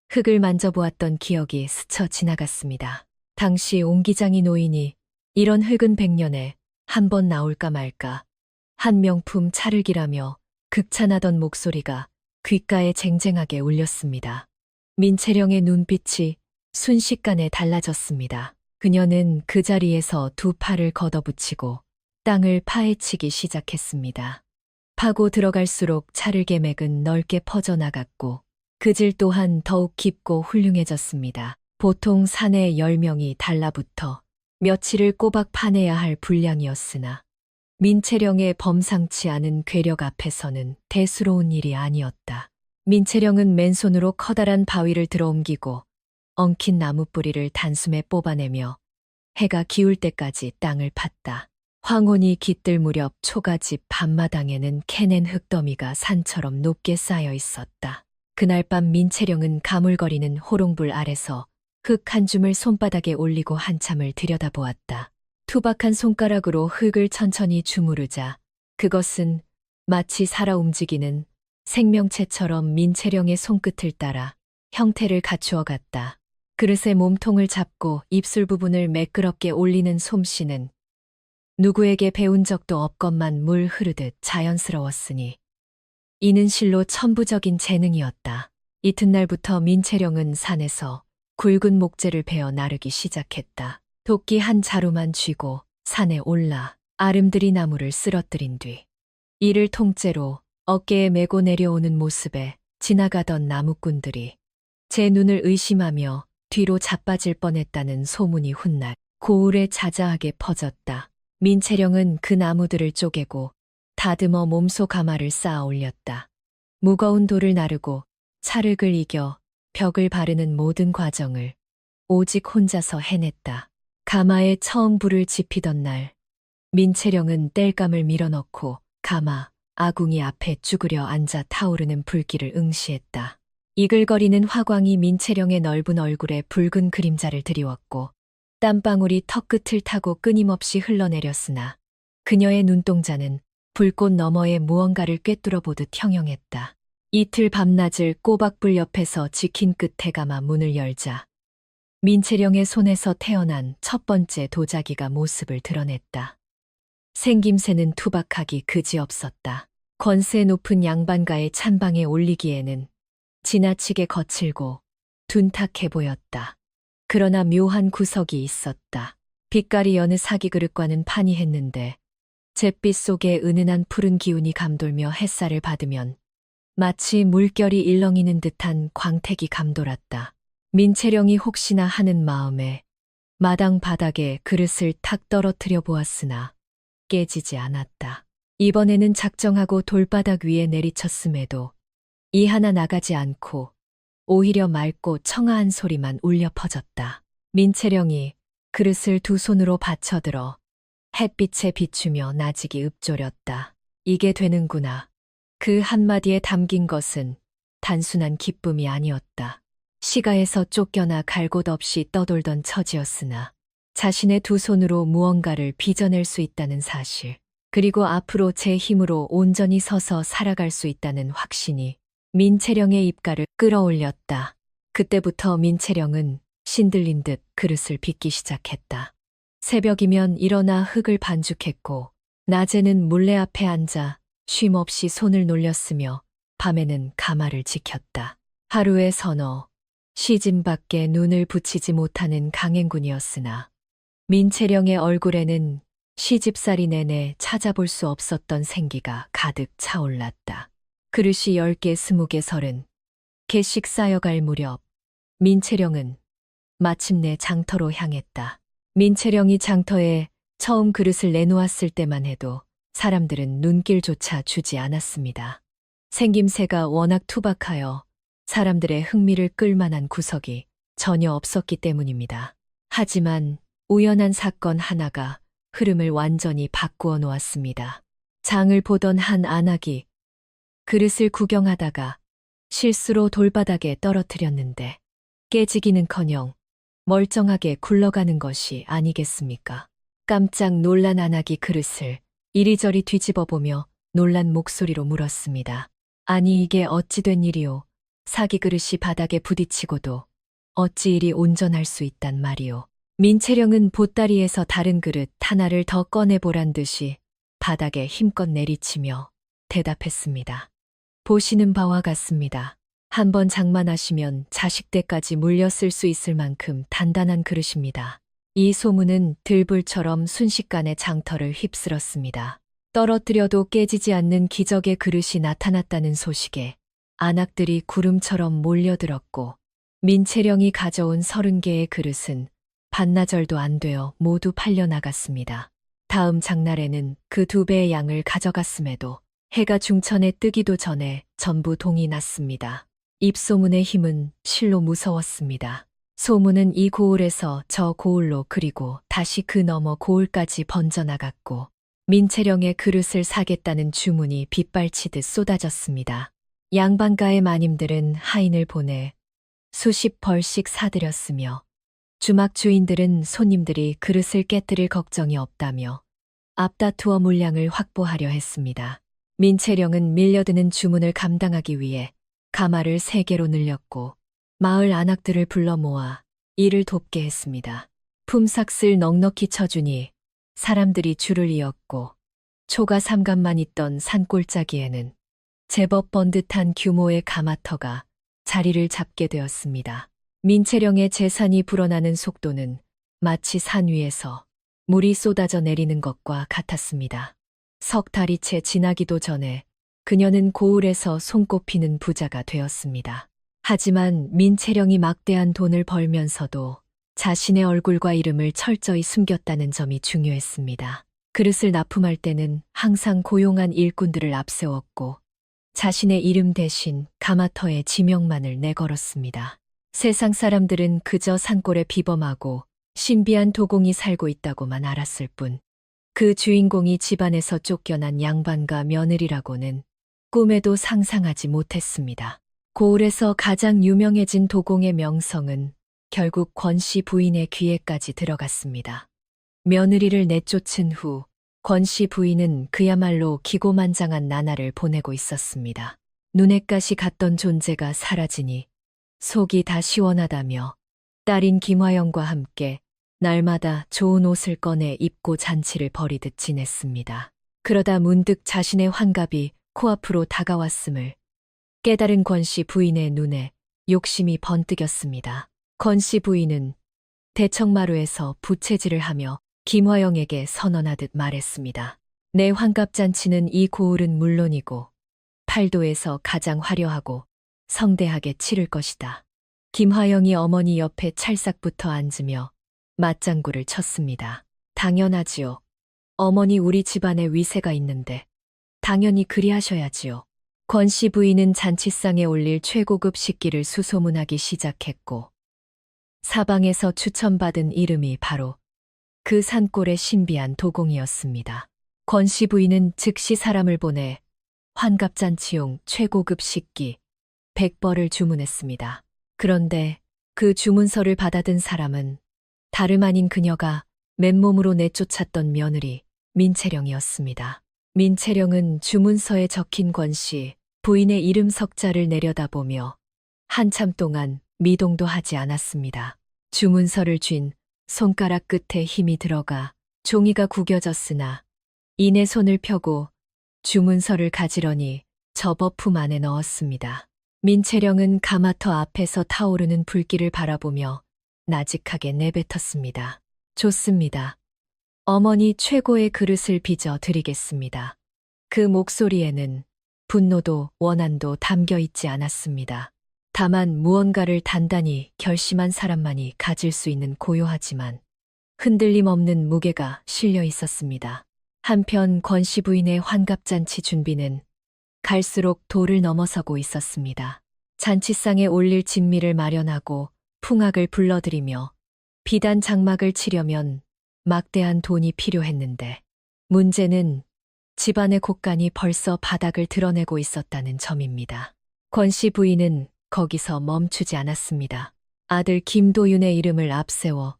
[SPEAKER 1] 흙을 만져보았던 기억이 스쳐 지나갔습니다. 당시 옹기장이 놓이니 이런 흙은 100년에 한 번 나올까 말까 한 명품 찰흙이라며 극찬하던 목소리가 귓가에 쟁쟁하게 울렸습니다. 민채령의 눈빛이 순식간에 달라졌습니다. 그녀는 그 자리에서 두 팔을 걷어붙이고 땅을 파헤치기 시작했습니다. 파고 들어갈수록 찰흙의 맥은 넓게 퍼져나갔고 그 질 또한 더욱 깊고 훌륭해졌습니다. 보통 산에 10명이 달라붙어 며칠을 꼬박 파내야 할 분량이었으나 민채령의 범상치 않은 괴력 앞에서는 대수로운 일이 아니었다. 민채령은 맨손으로 커다란 바위를 들어옮기고 엉킨 나무 뿌리를 단숨에 뽑아내며 해가 기울 때까지 땅을 팠다. 황혼이 깃들 무렵 초가집 밤마당에는 캐낸 흙더미가 산처럼 높게 쌓여 있었다. 그날 밤 민채령은 가물거리는 호롱불 아래서 흙 한 줌을 손바닥에 올리고 한참을 들여다보았다. 투박한 손가락으로 흙을 천천히 주무르자 그것은 마치 살아 움직이는 생명체처럼 민채령의 손끝을 따라 형태를 갖추어 갔다. 그릇에 몸통을 잡고 입술 부분을 매끄럽게 올리는 솜씨는 누구에게 배운 적도 없건만 물 흐르듯 자연스러웠으니 이는 실로 천부적인 재능이었다. 이튿날부터 민채령은 산에서 굵은 목재를 베어 나르기 시작했다. 도끼 한 자루만 쥐고 산에 올라 아름드리 나무를 쓰러뜨린 뒤 이를 통째로 어깨에 메고 내려오는 모습에 지나가던 나무꾼들이 제 눈을 의심하며 뒤로 자빠질 뻔했다는 소문이 훗날 고을에 자자하게 퍼졌다. 민채령은 그 나무들을 쪼개고 다듬어 몸소 가마를 쌓아 올렸다. 무거운 돌을 나르고 찰흙을 이겨 벽을 바르는 모든 과정을 오직 혼자서 해냈다. 가마에 처음 불을 지피던 날 민채령은 땔감을 밀어넣고 가마, 아궁이 앞에 쭈그려 앉아 타오르는 불길을 응시했다. 이글거리는 화광이 민채령의 넓은 얼굴에 붉은 그림자를 드리웠고 땀방울이 턱끝을 타고 끊임없이 흘러내렸으나 그녀의 눈동자는 불꽃 너머에 무언가를 꿰뚫어 보듯 형형했다. 이틀 밤낮을 꼬박불 옆에서 지킨 끝에 가마 문을 열자 민채령의 손에서 태어난 첫 번째 도자기가 모습을 드러냈다. 생김새는 투박하기 그지없었다. 권세 높은 양반가의 찬방에 올리기에는 지나치게 거칠고 둔탁해 보였다. 그러나 묘한 구석이 있었다. 빛깔이 여느 사기 그릇과는 판이했는데 잿빛 속에 은은한 푸른 기운이 감돌며 햇살을 받으면 마치 물결이 일렁이는 듯한 광택이 감돌았다. 민채령이 혹시나 하는 마음에 마당 바닥에 그릇을 탁 떨어뜨려 보았으나 깨지지 않았다. 이번에는 작정하고 돌바닥 위에 내리쳤음에도 이 하나 나가지 않고 오히려 맑고 청아한 소리만 울려 퍼졌다. 민채령이 그릇을 두 손으로 받쳐들어 햇빛에 비추며 나직이 읊조렸다. 이게 되는구나. 그 한마디에 담긴 것은 단순한 기쁨이 아니었다. 시가에서 쫓겨나 갈 곳 없이 떠돌던 처지였으나 자신의 두 손으로 무언가를 빚어낼 수 있다는 사실, 그리고 앞으로 제 힘으로 온전히 서서 살아갈 수 있다는 확신이 민채령의 입가를 끌어올렸다. 그때부터 민채령은 신들린 듯 그릇을 빚기 시작했다. 새벽이면 일어나 흙을 반죽했고 낮에는 물레 앞에 앉아 쉼없이 손을 놀렸으며 밤에는 가마를 지켰다. 하루에 서너 시짐밖에 눈을 붙이지 못하는 강행군이었으나 민채령의 얼굴에는 시집살이 내내 찾아볼 수 없었던 생기가 가득 차올랐다. 그릇이 10개, 20개, 30개씩 쌓여갈 무렵 민채령은 마침내 장터로 향했다. 민채령이 장터에 처음 그릇을 내놓았을 때만 해도 사람들은 눈길조차 주지 않았습니다. 생김새가 워낙 투박하여 사람들의 흥미를 끌만한 구석이 전혀 없었기 때문입니다. 하지만 우연한 사건 하나가 흐름을 완전히 바꾸어 놓았습니다. 장을 보던 한 안악이 그릇을 구경하다가 실수로 돌바닥에 떨어뜨렸는데 깨지기는커녕 멀쩡하게 굴러가는 것이 아니겠습니까? 깜짝 놀란 안악이 그릇을 이리저리 뒤집어 보며 놀란 목소리로 물었습니다. 아니 이게 어찌 된 일이오? 사기 그릇이 바닥에 부딪히고도 어찌 이리 온전할 수 있단 말이오? 민채령은 보따리에서 다른 그릇 하나를 더 꺼내보란 듯이 바닥에 힘껏 내리치며 대답했습니다. 보시는 바와 같습니다. 한번 장만하시면 자식 때까지 물려 쓸 수 있을 만큼 단단한 그릇입니다. 이 소문은 들불처럼 순식간에 장터를 휩쓸었습니다. 떨어뜨려도 깨지지 않는 기적의 그릇이 나타났다는 소식에 안악들이 구름처럼 몰려들었고 민채령이 가져온 30개의 그릇은 반나절도 안 되어 모두 팔려나갔습니다. 다음 장날에는 그 2배의 양을 가져갔음에도 해가 중천에 뜨기도 전에 전부 동이 났습니다. 입소문의 힘은 실로 무서웠습니다. 소문은 이 고을에서 저 고을로 그리고 다시 그 너머 고을까지 번져나갔고 민채령의 그릇을 사겠다는 주문이 빗발치듯 쏟아졌습니다. 양반가의 마님들은 하인을 보내 수십 벌씩 사들였으며 주막 주인들은 손님들이 그릇을 깨뜨릴 걱정이 없다며 앞다투어 물량을 확보하려 했습니다. 민채령은 밀려드는 주문을 감당하기 위해 가마를 3개로 늘렸고 마을 안악들을 불러 모아 일을 돕게 했습니다. 품삯을 넉넉히 쳐주니 사람들이 줄을 이었고 초가 삼간만 있던 산골짜기에는 제법 번듯한 규모의 가마터가 자리를 잡게 되었습니다. 민채령의 재산이 불어나는 속도는 마치 산 위에서 물이 쏟아져 내리는 것과 같았습니다. 석 달이 채 지나기도 전에 그녀는 고을에서 손꼽히는 부자가 되었습니다. 하지만 민채령이 막대한 돈을 벌면서도 자신의 얼굴과 이름을 철저히 숨겼다는 점이 중요했습니다. 그릇을 납품할 때는 항상 고용한 일꾼들을 앞세웠고 자신의 이름 대신 가마터의 지명만을 내걸었습니다. 세상 사람들은 그저 산골에 비범하고 신비한 도공이 살고 있다고만 알았을 뿐 그 주인공이 집안에서 쫓겨난 양반과 며느리라고는 꿈에도 상상하지 못했습니다. 고을에서 가장 유명해진 도공의 명성은 결국 권씨 부인의 귀에까지 들어갔습니다. 며느리를 내쫓은 후 권씨 부인은 그야말로 기고만장한 나날을 보내고 있었습니다. 눈에 가시 갔던 존재가 사라지니 속이 다 시원하다며 딸인 김화영과 함께 날마다 좋은 옷을 꺼내 입고 잔치를 벌이듯 지냈습니다. 그러다 문득 자신의 환갑이 코앞으로 다가왔음을 깨달은 권씨 부인의 눈에 욕심이 번뜩였습니다. 권씨 부인은 대청마루에서 부채질을 하며 김화영에게 선언하듯 말했습니다. 내 환갑잔치는 이 고을은 물론이고 팔도에서 가장 화려하고 성대하게 치를 것이다. 김화영이 어머니 옆에 찰싹 붙어 앉으며 맞장구를 쳤습니다. 당연하지요. 어머니 우리 집안에 위세가 있는데 당연히 그리하셔야지요. 권씨 부인은 잔치상에 올릴 최고급 식기를 수소문하기 시작했고 사방에서 추천받은 이름이 바로 그 산골의 신비한 도공이었습니다. 권씨 부인은 즉시 사람을 보내 환갑잔치용 최고급 식기 100벌을 주문했습니다. 그런데 그 주문서를 받아든 사람은 다름 아닌 그녀가 맨몸으로 내쫓았던 며느리 민채령이었습니다. 민채령은 주문서에 적힌 권씨 부인의 이름 석자를 내려다보며 한참 동안 미동도 하지 않았습니다. 주문서를 쥔 손가락 끝에 힘이 들어가 종이가 구겨졌으나 이내 손을 펴고 주문서를 가지런히 접어 품 안에 넣었습니다. 민채령은 가마터 앞에서 타오르는 불길을 바라보며 나직하게 내뱉었습니다. 좋습니다. 어머니 최고의 그릇을 빚어 드리겠습니다. 그 목소리에는 분노도 원한도 담겨 있지 않았습니다. 다만 무언가를 단단히 결심한 사람만이 가질 수 있는 고요하지만 흔들림 없는 무게가 실려 있었습니다. 한편 권씨 부인의 환갑잔치 준비는 갈수록 도를 넘어서고 있었습니다. 잔치상에 올릴 진미를 마련하고 풍악을 불러들이며 비단 장막을 치려면 막대한 돈이 필요했는데 문제는 집안의 곳간이 벌써 바닥을 드러내고 있었다는 점입니다. 권씨 부인은 거기서 멈추지 않았습니다. 아들 김도윤의 이름을 앞세워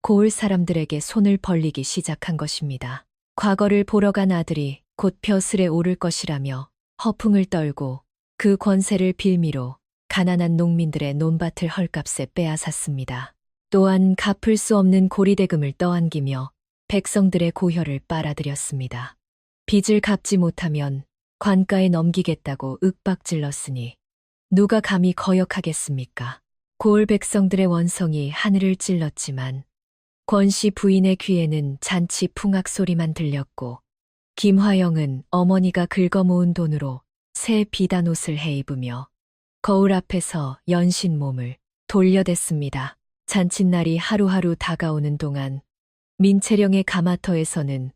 [SPEAKER 1] 고을 사람들에게 손을 벌리기 시작한 것입니다. 과거를 보러 간 아들이 곧 벼슬에 오를 것이라며 허풍을 떨고 그 권세를 빌미로 가난한 농민들의 논밭을 헐값에 빼앗았습니다. 또한 갚을 수 없는 고리대금을 떠안기며 백성들의 고혈을 빨아들였습니다. 빚을 갚지 못하면 관가에 넘기겠다고 윽박질렀으니 누가 감히 거역하겠습니까? 고을 백성들의 원성이 하늘을 찔렀지만 권씨 부인의 귀에는 잔치 풍악 소리만 들렸고 김화영은 어머니가 긁어모은 돈으로 새 비단옷을 해입으며 거울 앞에서 연신 몸을 돌려댔습니다. 잔칫날이 하루하루 다가오는 동안 민채령의 가마터에서는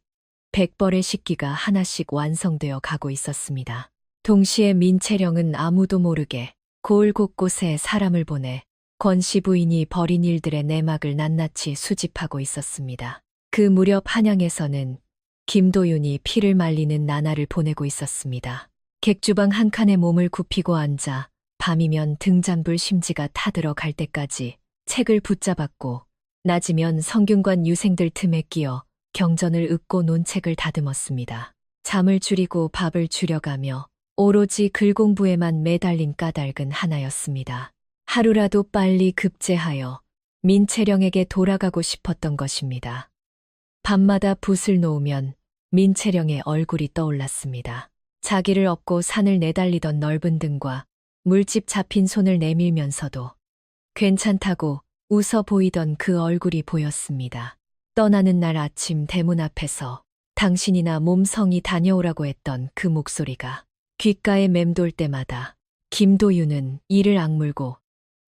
[SPEAKER 1] 100벌의 식기가 하나씩 완성되어 가고 있었습니다. 동시에 민채령은 아무도 모르게 고을 곳곳에 사람을 보내 권씨 부인이 벌인 일들의 내막을 낱낱이 수집하고 있었습니다. 그 무렵 한양에서는 김도윤이 피를 말리는 나날을 보내고 있었습니다. 객주방 한 칸에 몸을 굽히고 앉아 밤이면 등잔불 심지가 타들어갈 때까지 책을 붙잡았고 낮이면 성균관 유생들 틈에 끼어 경전을 읊고 논책을 다듬었습니다. 잠을 줄이고 밥을 줄여가며 오로지 글 공부에만 매달린 까닭은 하나였습니다. 하루라도 빨리 급제하여 민채령에게 돌아가고 싶었던 것입니다. 밤마다 붓을 놓으면 민채령의 얼굴이 떠올랐습니다. 자기를 업고 산을 내달리던 넓은 등과 물집 잡힌 손을 내밀면서도 괜찮다고 웃어 보이던 그 얼굴이 보였습니다. 떠나는 날 아침 대문 앞에서 당신이나 몸성이 다녀오라고 했던 그 목소리가 귓가에 맴돌 때마다 김도윤은 이를 악물고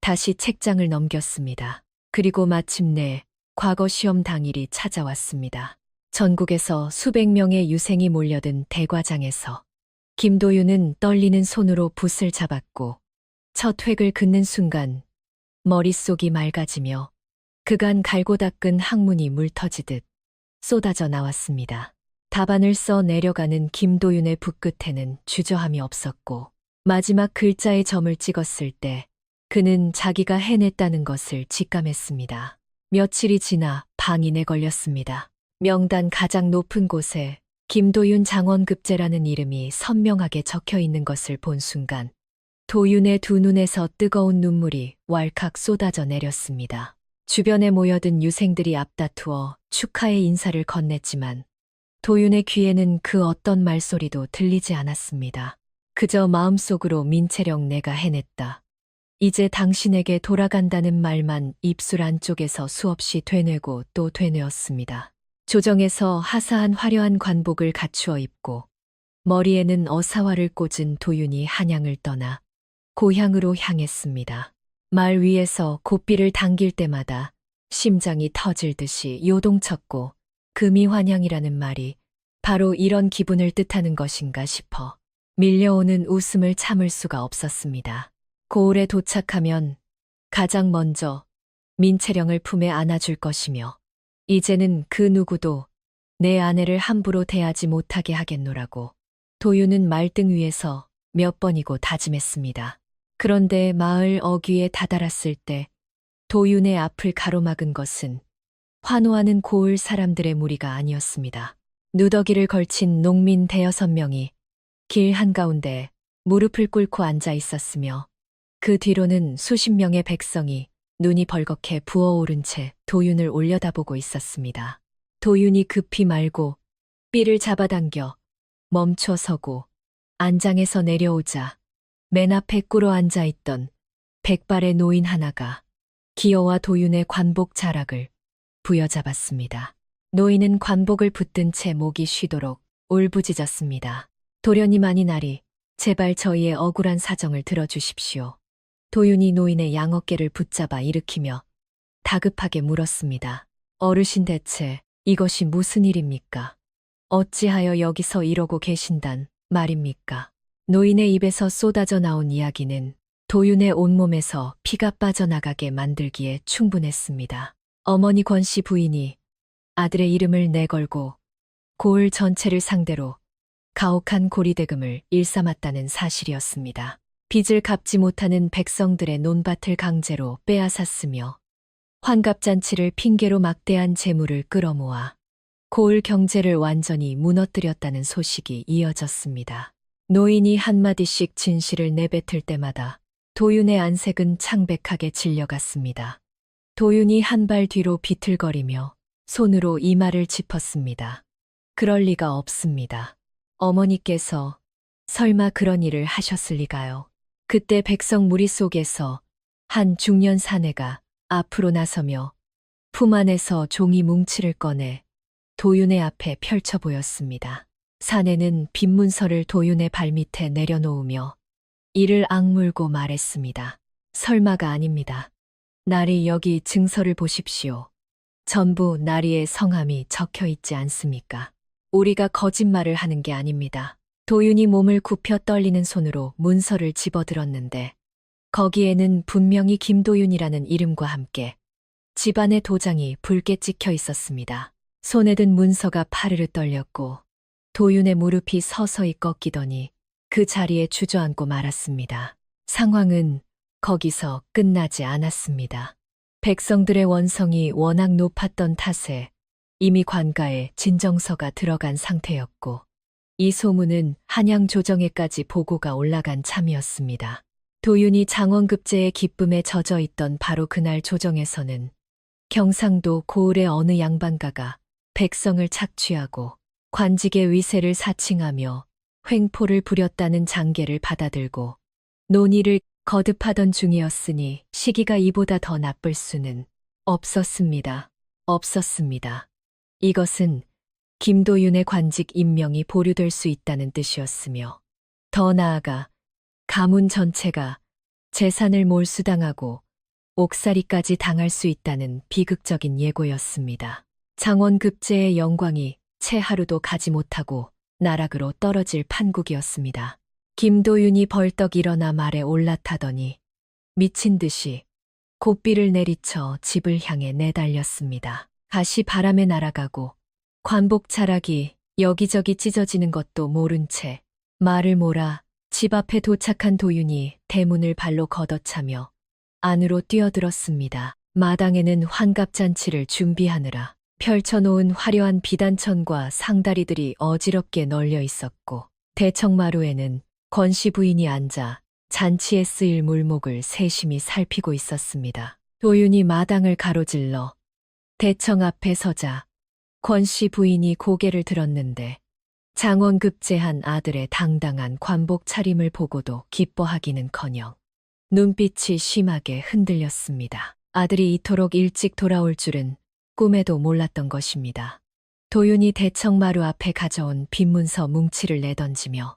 [SPEAKER 1] 다시 책장을 넘겼습니다. 그리고 마침내 과거 시험 당일이 찾아왔습니다. 전국에서 수백 명의 유생이 몰려든 대과장에서 김도윤은 떨리는 손으로 붓을 잡았고 첫 획을 긋는 순간 머릿속이 맑아지며 그간 갈고 닦은 학문이 물터지듯 쏟아져 나왔습니다. 답안을 써 내려가는 김도윤의 붓끝에는 주저함이 없었고 마지막 글자의 점을 찍었을 때 그는 자기가 해냈다는 것을 직감했습니다. 며칠이 지나 방인에 걸렸습니다. 명단 가장 높은 곳에 김도윤 장원급제라는 이름이 선명하게 적혀 있는 것을 본 순간 도윤의 두 눈에서 뜨거운 눈물이 왈칵 쏟아져 내렸습니다. 주변에 모여든 유생들이 앞다투어 축하의 인사를 건넸지만 도윤의 귀에는 그 어떤 말소리도 들리지 않았습니다. 그저 마음속으로 민채령 내가 해냈다. 이제 당신에게 돌아간다는 말만 입술 안쪽에서 수없이 되뇌고 또 되뇌었습니다. 조정에서 하사한 화려한 관복을 갖추어 입고 머리에는 어사화를 꽂은 도윤이 한양을 떠나 고향으로 향했습니다. 말 위에서 고삐를 당길 때마다 심장이 터질 듯이 요동쳤고 금이환향이라는 말이 바로 이런 기분을 뜻하는 것인가 싶어 밀려오는 웃음을 참을 수가 없었습니다. 고을에 도착하면 가장 먼저 민채령을 품에 안아줄 것이며 이제는 그 누구도 내 아내를 함부로 대하지 못하게 하겠노라고 도윤은 말등 위에서 몇 번이고 다짐했습니다. 그런데 마을 어귀에 다다랐을 때 도윤의 앞을 가로막은 것은 환호하는 고을 사람들의 무리가 아니었습니다. 누더기를 걸친 농민 대여섯 명이 길 한가운데 무릎을 꿇고 앉아 있었으며 그 뒤로는 수십 명의 백성이 눈이 벌겋게 부어오른 채 도윤을 올려다보고 있었습니다. 도윤이 급히 말고 삐를 잡아당겨 멈춰 서고 안장에서 내려오자 맨 앞에 꿇어 앉아있던 백발의 노인 하나가 기어와 도윤의 관복 자락을 부여잡았습니다. 노인은 관복을 붙든 채 목이 쉬도록 울부짖었습니다. 도련님 아니나리, 제발 저희의 억울한 사정을 들어주십시오. 도윤이 노인의 양어깨를 붙잡아 일으키며 다급하게 물었습니다. 어르신 대체 이것이 무슨 일입니까? 어찌하여 여기서 이러고 계신단 말입니까? 노인의 입에서 쏟아져 나온 이야기는 도윤의 온몸에서 피가 빠져나가게 만들기에 충분했습니다. 어머니 권씨 부인이 아들의 이름을 내걸고 고을 전체를 상대로 가혹한 고리대금을 일삼았다는 사실이었습니다. 빚을 갚지 못하는 백성들의 논밭을 강제로 빼앗았으며 환갑잔치를 핑계로 막대한 재물을 끌어모아 고을 경제를 완전히 무너뜨렸다는 소식이 이어졌습니다. 노인이 한마디씩 진실을 내뱉을 때마다 도윤의 안색은 창백하게 질려갔습니다. 도윤이 한 발 뒤로 비틀거리며 손으로 이마를 짚었습니다. 그럴 리가 없습니다. 어머니께서 설마 그런 일을 하셨을 리가요. 그때 백성 무리 속에서 한 중년 사내가 앞으로 나서며 품 안에서 종이 뭉치를 꺼내 도윤의 앞에 펼쳐 보였습니다. 사내는 빈 문서를 도윤의 발밑에 내려놓으며 이를 악물고 말했습니다. 설마가 아닙니다. 나리 여기 증서를 보십시오. 전부 나리의 성함이 적혀 있지 않습니까? 우리가 거짓말을 하는 게 아닙니다. 도윤이 몸을 굽혀 떨리는 손으로 문서를 집어들었는데 거기에는 분명히 김도윤이라는 이름과 함께 집안의 도장이 붉게 찍혀 있었습니다. 손에 든 문서가 파르르 떨렸고 도윤의 무릎이 서서히 꺾이더니 그 자리에 주저앉고 말았습니다. 상황은 거기서 끝나지 않았습니다. 백성들의 원성이 워낙 높았던 탓에 이미 관가에 진정서가 들어간 상태였고 이 소문은 한양 조정에까지 보고가 올라간 참이었습니다. 도윤이 장원급제의 기쁨에 젖어 있던 바로 그날 조정에서는 경상도 고을의 어느 양반가가 백성을 착취하고 관직의 위세를 사칭하며 횡포를 부렸다는 장계를 받아들고 논의를 거듭하던 중이었으니 시기가 이보다 더 나쁠 수는 없었습니다. 이것은 김도윤의 관직 임명이 보류될 수 있다는 뜻이었으며 더 나아가 가문 전체가 재산을 몰수당하고 옥살이까지 당할 수 있다는 비극적인 예고였습니다. 장원급제의 영광이 채 하루도 가지 못하고 나락으로 떨어질 판국이었습니다. 김도윤이 벌떡 일어나 말에 올라타더니 미친 듯이 고삐를 내리쳐 집을 향해 내달렸습니다. 가시 바람에 날아가고 관복 자락이 여기저기 찢어지는 것도 모른 채 말을 몰아 집 앞에 도착한 도윤이 대문을 발로 걷어차며 안으로 뛰어들었습니다. 마당에는 환갑잔치를 준비하느라 펼쳐놓은 화려한 비단천과 상다리들이 어지럽게 널려 있었고 대청마루에는 권씨 부인이 앉아 잔치에 쓰일 물목을 세심히 살피고 있었습니다. 도윤이 마당을 가로질러 대청 앞에 서자 권씨 부인이 고개를 들었는데 장원급제한 아들의 당당한 관복 차림을 보고도 기뻐하기는커녕 눈빛이 심하게 흔들렸습니다. 아들이 이토록 일찍 돌아올 줄은 꿈에도 몰랐던 것입니다. 도윤이 대청마루 앞에 가져온 빈문서 뭉치를 내던지며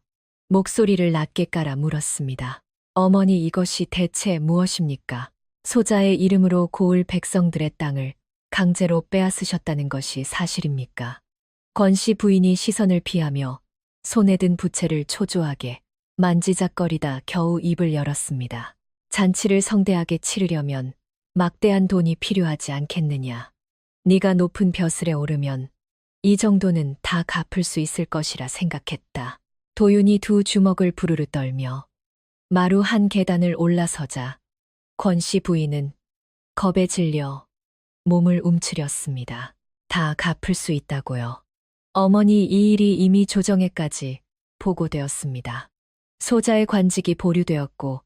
[SPEAKER 1] 목소리를 낮게 깔아 물었습니다. 어머니, 이것이 대체 무엇입니까? 소자의 이름으로 고을 백성들의 땅을 강제로 빼앗으셨다는 것이 사실입니까? 권씨 부인이 시선을 피하며 손에 든 부채를 초조하게 만지작거리다 겨우 입을 열었습니다. 잔치를 성대하게 치르려면 막대한 돈이 필요하지 않겠느냐. 네가 높은 벼슬에 오르면 이 정도는 다 갚을 수 있을 것이라 생각했다. 도윤이 두 주먹을 부르르 떨며 마루 한 계단을 올라서자 권씨 부인은 겁에 질려 몸을 움츠렸습니다. 다 갚을 수 있다고요. 어머니, 이 일이 이미 조정에까지 보고되었습니다. 소자의 관직이 보류되었고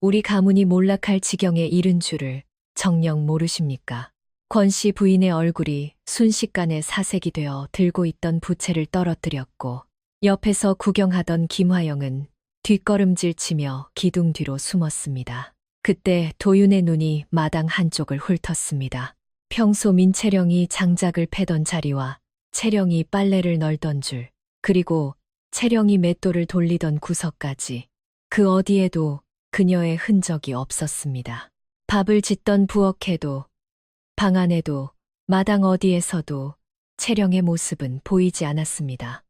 [SPEAKER 1] 우리 가문이 몰락할 지경에 이른 줄을 정녕 모르십니까? 권씨 부인의 얼굴이 순식간에 사색이 되어 들고 있던 부채를 떨어뜨렸고 옆에서 구경하던 김화영은 뒷걸음질 치며 기둥 뒤로 숨었습니다. 그때 도윤의 눈이 마당 한쪽을 훑었습니다. 평소 민채령이 장작을 패던 자리와 채령이 빨래를 널던 줄, 그리고 채령이 맷돌을 돌리던 구석까지 그 어디에도 그녀의 흔적이 없었습니다. 밥을 짓던 부엌에도 방 안에도 마당 어디에서도 채령의 모습은 보이지 않았습니다.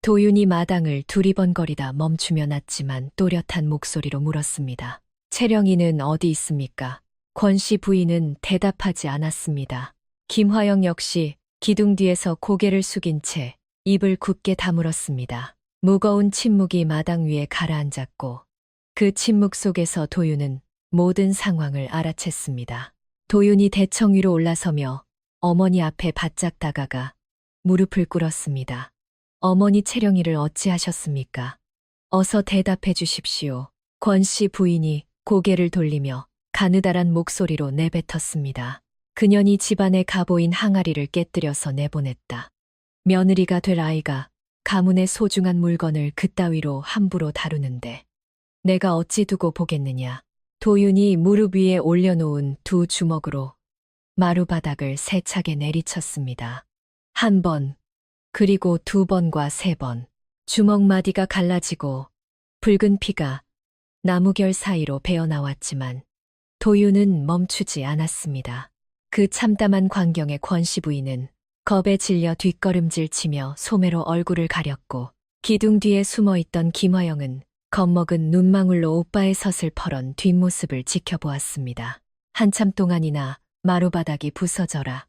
[SPEAKER 1] 도윤이 마당을 두리번거리다 멈추며 났지만 또렷한 목소리로 물었습니다. 채령이는 어디 있습니까? 권씨 부인은 대답하지 않았습니다. 김화영 역시 기둥 뒤에서 고개를 숙인 채 입을 굳게 다물었습니다. 무거운 침묵이 마당 위에 가라앉았고 그 침묵 속에서 도윤은 모든 상황을 알아챘습니다. 도윤이 대청 위로 올라서며 어머니 앞에 바짝 다가가 무릎을 꿇었습니다. 어머니, 채령이를 어찌하셨습니까? 어서 대답해 주십시오. 권씨 부인이 고개를 돌리며 가느다란 목소리로 내뱉었습니다. 그년이 집안의 가보인 항아리를 깨뜨려서 내보냈다. 며느리가 될 아이가 가문의 소중한 물건을 그따위로 함부로 다루는데 내가 어찌 두고 보겠느냐. 도윤이 무릎 위에 올려놓은 두 주먹으로 마루바닥을 세차게 내리쳤습니다. 한 번, 그리고 두 번과 세 번. 주먹마디가 갈라지고 붉은 피가 나무결 사이로 배어나왔지만 도윤은 멈추지 않았습니다. 그 참담한 광경에 권씨 부인은 겁에 질려 뒷걸음질 치며 소매로 얼굴을 가렸고 기둥 뒤에 숨어있던 김화영은 겁먹은 눈망울로 오빠의 서슬퍼런 뒷모습을 지켜보았습니다. 한참 동안이나 마루바닥이 부서져라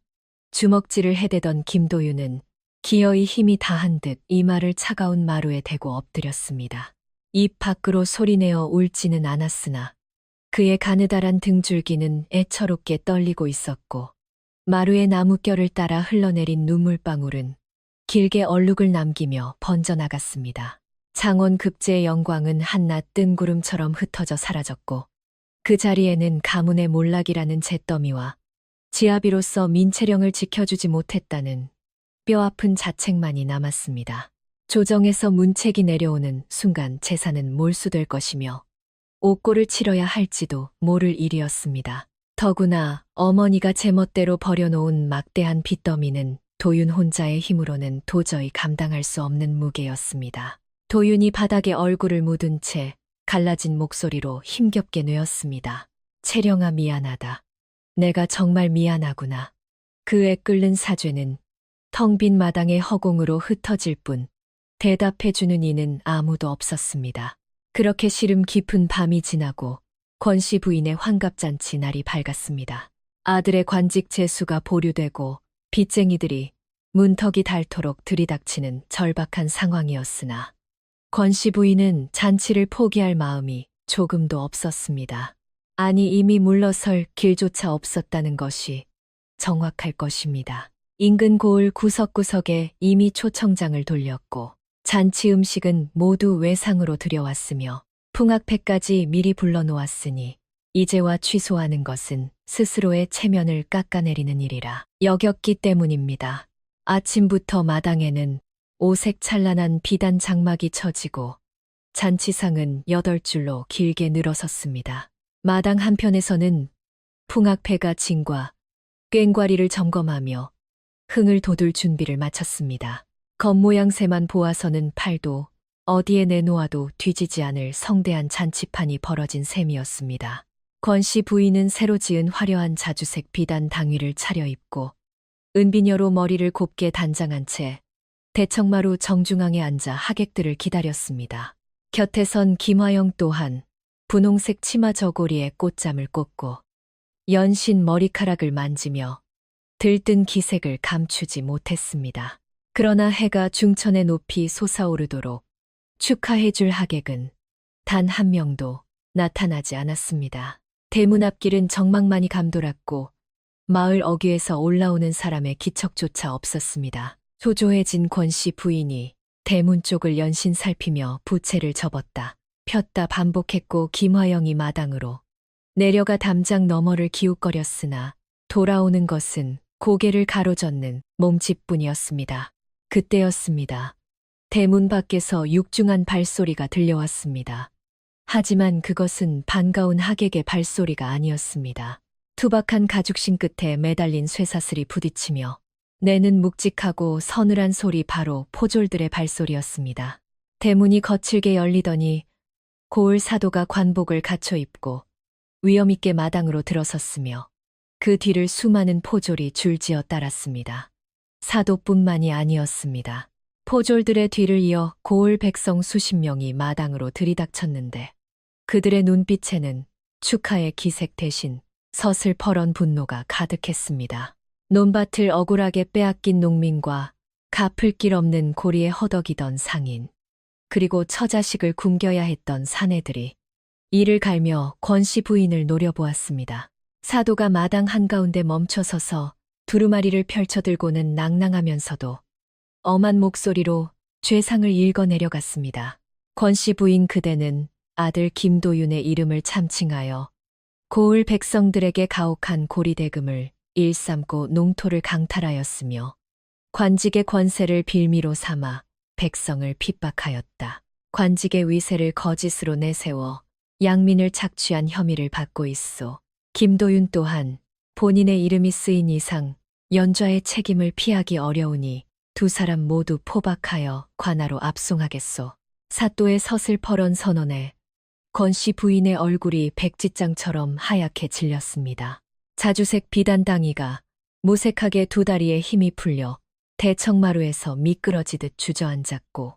[SPEAKER 1] 주먹질을 해대던 김도윤은 기어이 힘이 다한 듯 이마를 차가운 마루에 대고 엎드렸습니다. 입 밖으로 소리내어 울지는 않았으나 그의 가느다란 등줄기는 애처롭게 떨리고 있었고 마루의 나뭇결을 따라 흘러내린 눈물방울은 길게 얼룩을 남기며 번져나갔습니다. 창원 급제의 영광은 한낱 뜬구름처럼 흩어져 사라졌고 그 자리에는 가문의 몰락이라는 잿더미와 지아비로서 민채령을 지켜주지 못했다는 뼈아픈 자책만이 남았습니다. 조정에서 문책이 내려오는 순간 재산은 몰수될 것이며 옥고를 치러야 할지도 모를 일이었습니다. 더구나 어머니가 제멋대로 버려놓은 막대한 빚더미는 도윤 혼자의 힘으로는 도저히 감당할 수 없는 무게였습니다. 도윤이 바닥에 얼굴을 묻은 채 갈라진 목소리로 힘겹게 뇌었습니다. 채령아, 미안하다. 내가 정말 미안하구나. 그의 끓는 사죄는 텅 빈 마당의 허공으로 흩어질 뿐 대답해주는 이는 아무도 없었습니다. 그렇게 시름 깊은 밤이 지나고 권씨 부인의 환갑잔치 날이 밝았습니다. 아들의 관직 제수가 보류되고 빚쟁이들이 문턱이 닳도록 들이닥치는 절박한 상황이었으나 권씨 부인은 잔치를 포기할 마음이 조금도 없었습니다. 아니, 이미 물러설 길조차 없었다는 것이 정확할 것입니다. 인근 고을 구석구석에 이미 초청장을 돌렸고 잔치 음식은 모두 외상으로 들여왔으며 풍악패까지 미리 불러놓았으니 이제와 취소하는 것은 스스로의 체면을 깎아내리는 일이라 여겼기 때문입니다. 아침부터 마당에는 오색 찬란한 비단 장막이 쳐지고 잔치상은 8줄로 길게 늘어섰습니다. 마당 한편에서는 풍악패가 진과 꽹과리를 점검하며 흥을 돋울 준비를 마쳤습니다. 겉모양새만 보아서는 팔도 어디에 내놓아도 뒤지지 않을 성대한 잔치판이 벌어진 셈이었습니다. 권씨 부인은 새로 지은 화려한 자주색 비단 당위를 차려입고 은비녀로 머리를 곱게 단장한 채 대청마루 정중앙에 앉아 하객들을 기다렸습니다. 곁에 선 김화영 또한 분홍색 치마 저고리에 꽃잠을 꽂고 연신 머리카락을 만지며 들뜬 기색을 감추지 못했습니다. 그러나 해가 중천에 높이 솟아오르도록 축하해줄 하객은 단 한 명도 나타나지 않았습니다. 대문 앞길은 정막만이 감돌았고 마을 어귀에서 올라오는 사람의 기척조차 없었습니다. 초조해진 권씨 부인이 대문 쪽을 연신 살피며 부채를 접었다 폈다 반복했고 김화영이 마당으로 내려가 담장 너머를 기웃거렸으나 돌아오는 것은 고개를 가로젓는 몸짓뿐이었습니다. 그때였습니다. 대문 밖에서 육중한 발소리가 들려왔습니다. 하지만 그것은 반가운 하객의 발소리가 아니었습니다. 투박한 가죽신 끝에 매달린 쇠사슬이 부딪히며 내는 묵직하고 서늘한 소리 바로 포졸들의 발소리였습니다. 대문이 거칠게 열리더니 고을 사도가 관복을 갖춰 입고 위엄있게 마당으로 들어섰으며 그 뒤를 수많은 포졸이 줄지어 따랐습니다. 사도뿐만이 아니었습니다. 포졸들의 뒤를 이어 고을 백성 수십 명이 마당으로 들이닥쳤는데 그들의 눈빛에는 축하의 기색 대신 서슬퍼런 분노가 가득했습니다. 논밭을 억울하게 빼앗긴 농민과 갚을 길 없는 고리에 허덕이던 상인, 그리고 처자식을 굶겨야 했던 사내들이 이를 갈며 권씨 부인을 노려보았습니다. 사도가 마당 한가운데 멈춰서서 두루마리를 펼쳐들고는 낭낭하면서도 엄한 목소리로 죄상을 읽어내려갔습니다. 권씨 부인 그대는 아들 김도윤의 이름을 참칭하여 고을 백성들에게 가혹한 고리대금을 일삼고 농토를 강탈하였으며 관직의 권세를 빌미로 삼아 백성을 핍박하였다. 관직의 위세를 거짓으로 내세워 양민을 착취한 혐의를 받고 있소. 김도윤 또한 본인의 이름이 쓰인 이상 연좌의 책임을 피하기 어려우니 두 사람 모두 포박하여 관하로 압송하겠소. 사또의 서슬퍼런 선언에 권씨 부인의 얼굴이 백지장처럼 하얗게 질렸습니다. 자주색 비단당이가 무색하게 두 다리에 힘이 풀려 대청마루에서 미끄러지듯 주저앉았고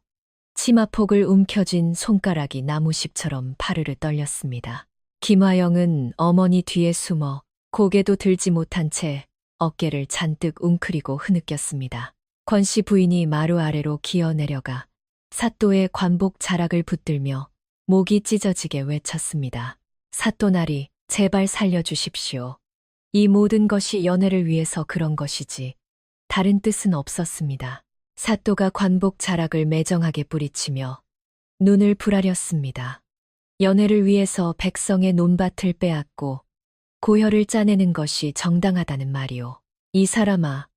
[SPEAKER 1] 치마폭을 움켜쥔 손가락이 나무십처럼 파르르 떨렸습니다. 김화영은 어머니 뒤에 숨어 고개도 들지 못한 채 어깨를 잔뜩 웅크리고 흐느꼈습니다. 권씨 부인이 마루 아래로 기어 내려가 사또의 관복 자락을 붙들며 목이 찢어지게 외쳤습니다. 사또나리, 제발 살려주십시오. 이 모든 것이 연애를 위해서 그런 것이지 다른 뜻은 없었습니다. 사또가 관복 자락을 매정하게 뿌리치며 눈을 부라렸습니다. 연애를 위해서 백성의 논밭을 빼앗고 고혈을 짜내는 것이 정당하다는 말이오. 이 사람아,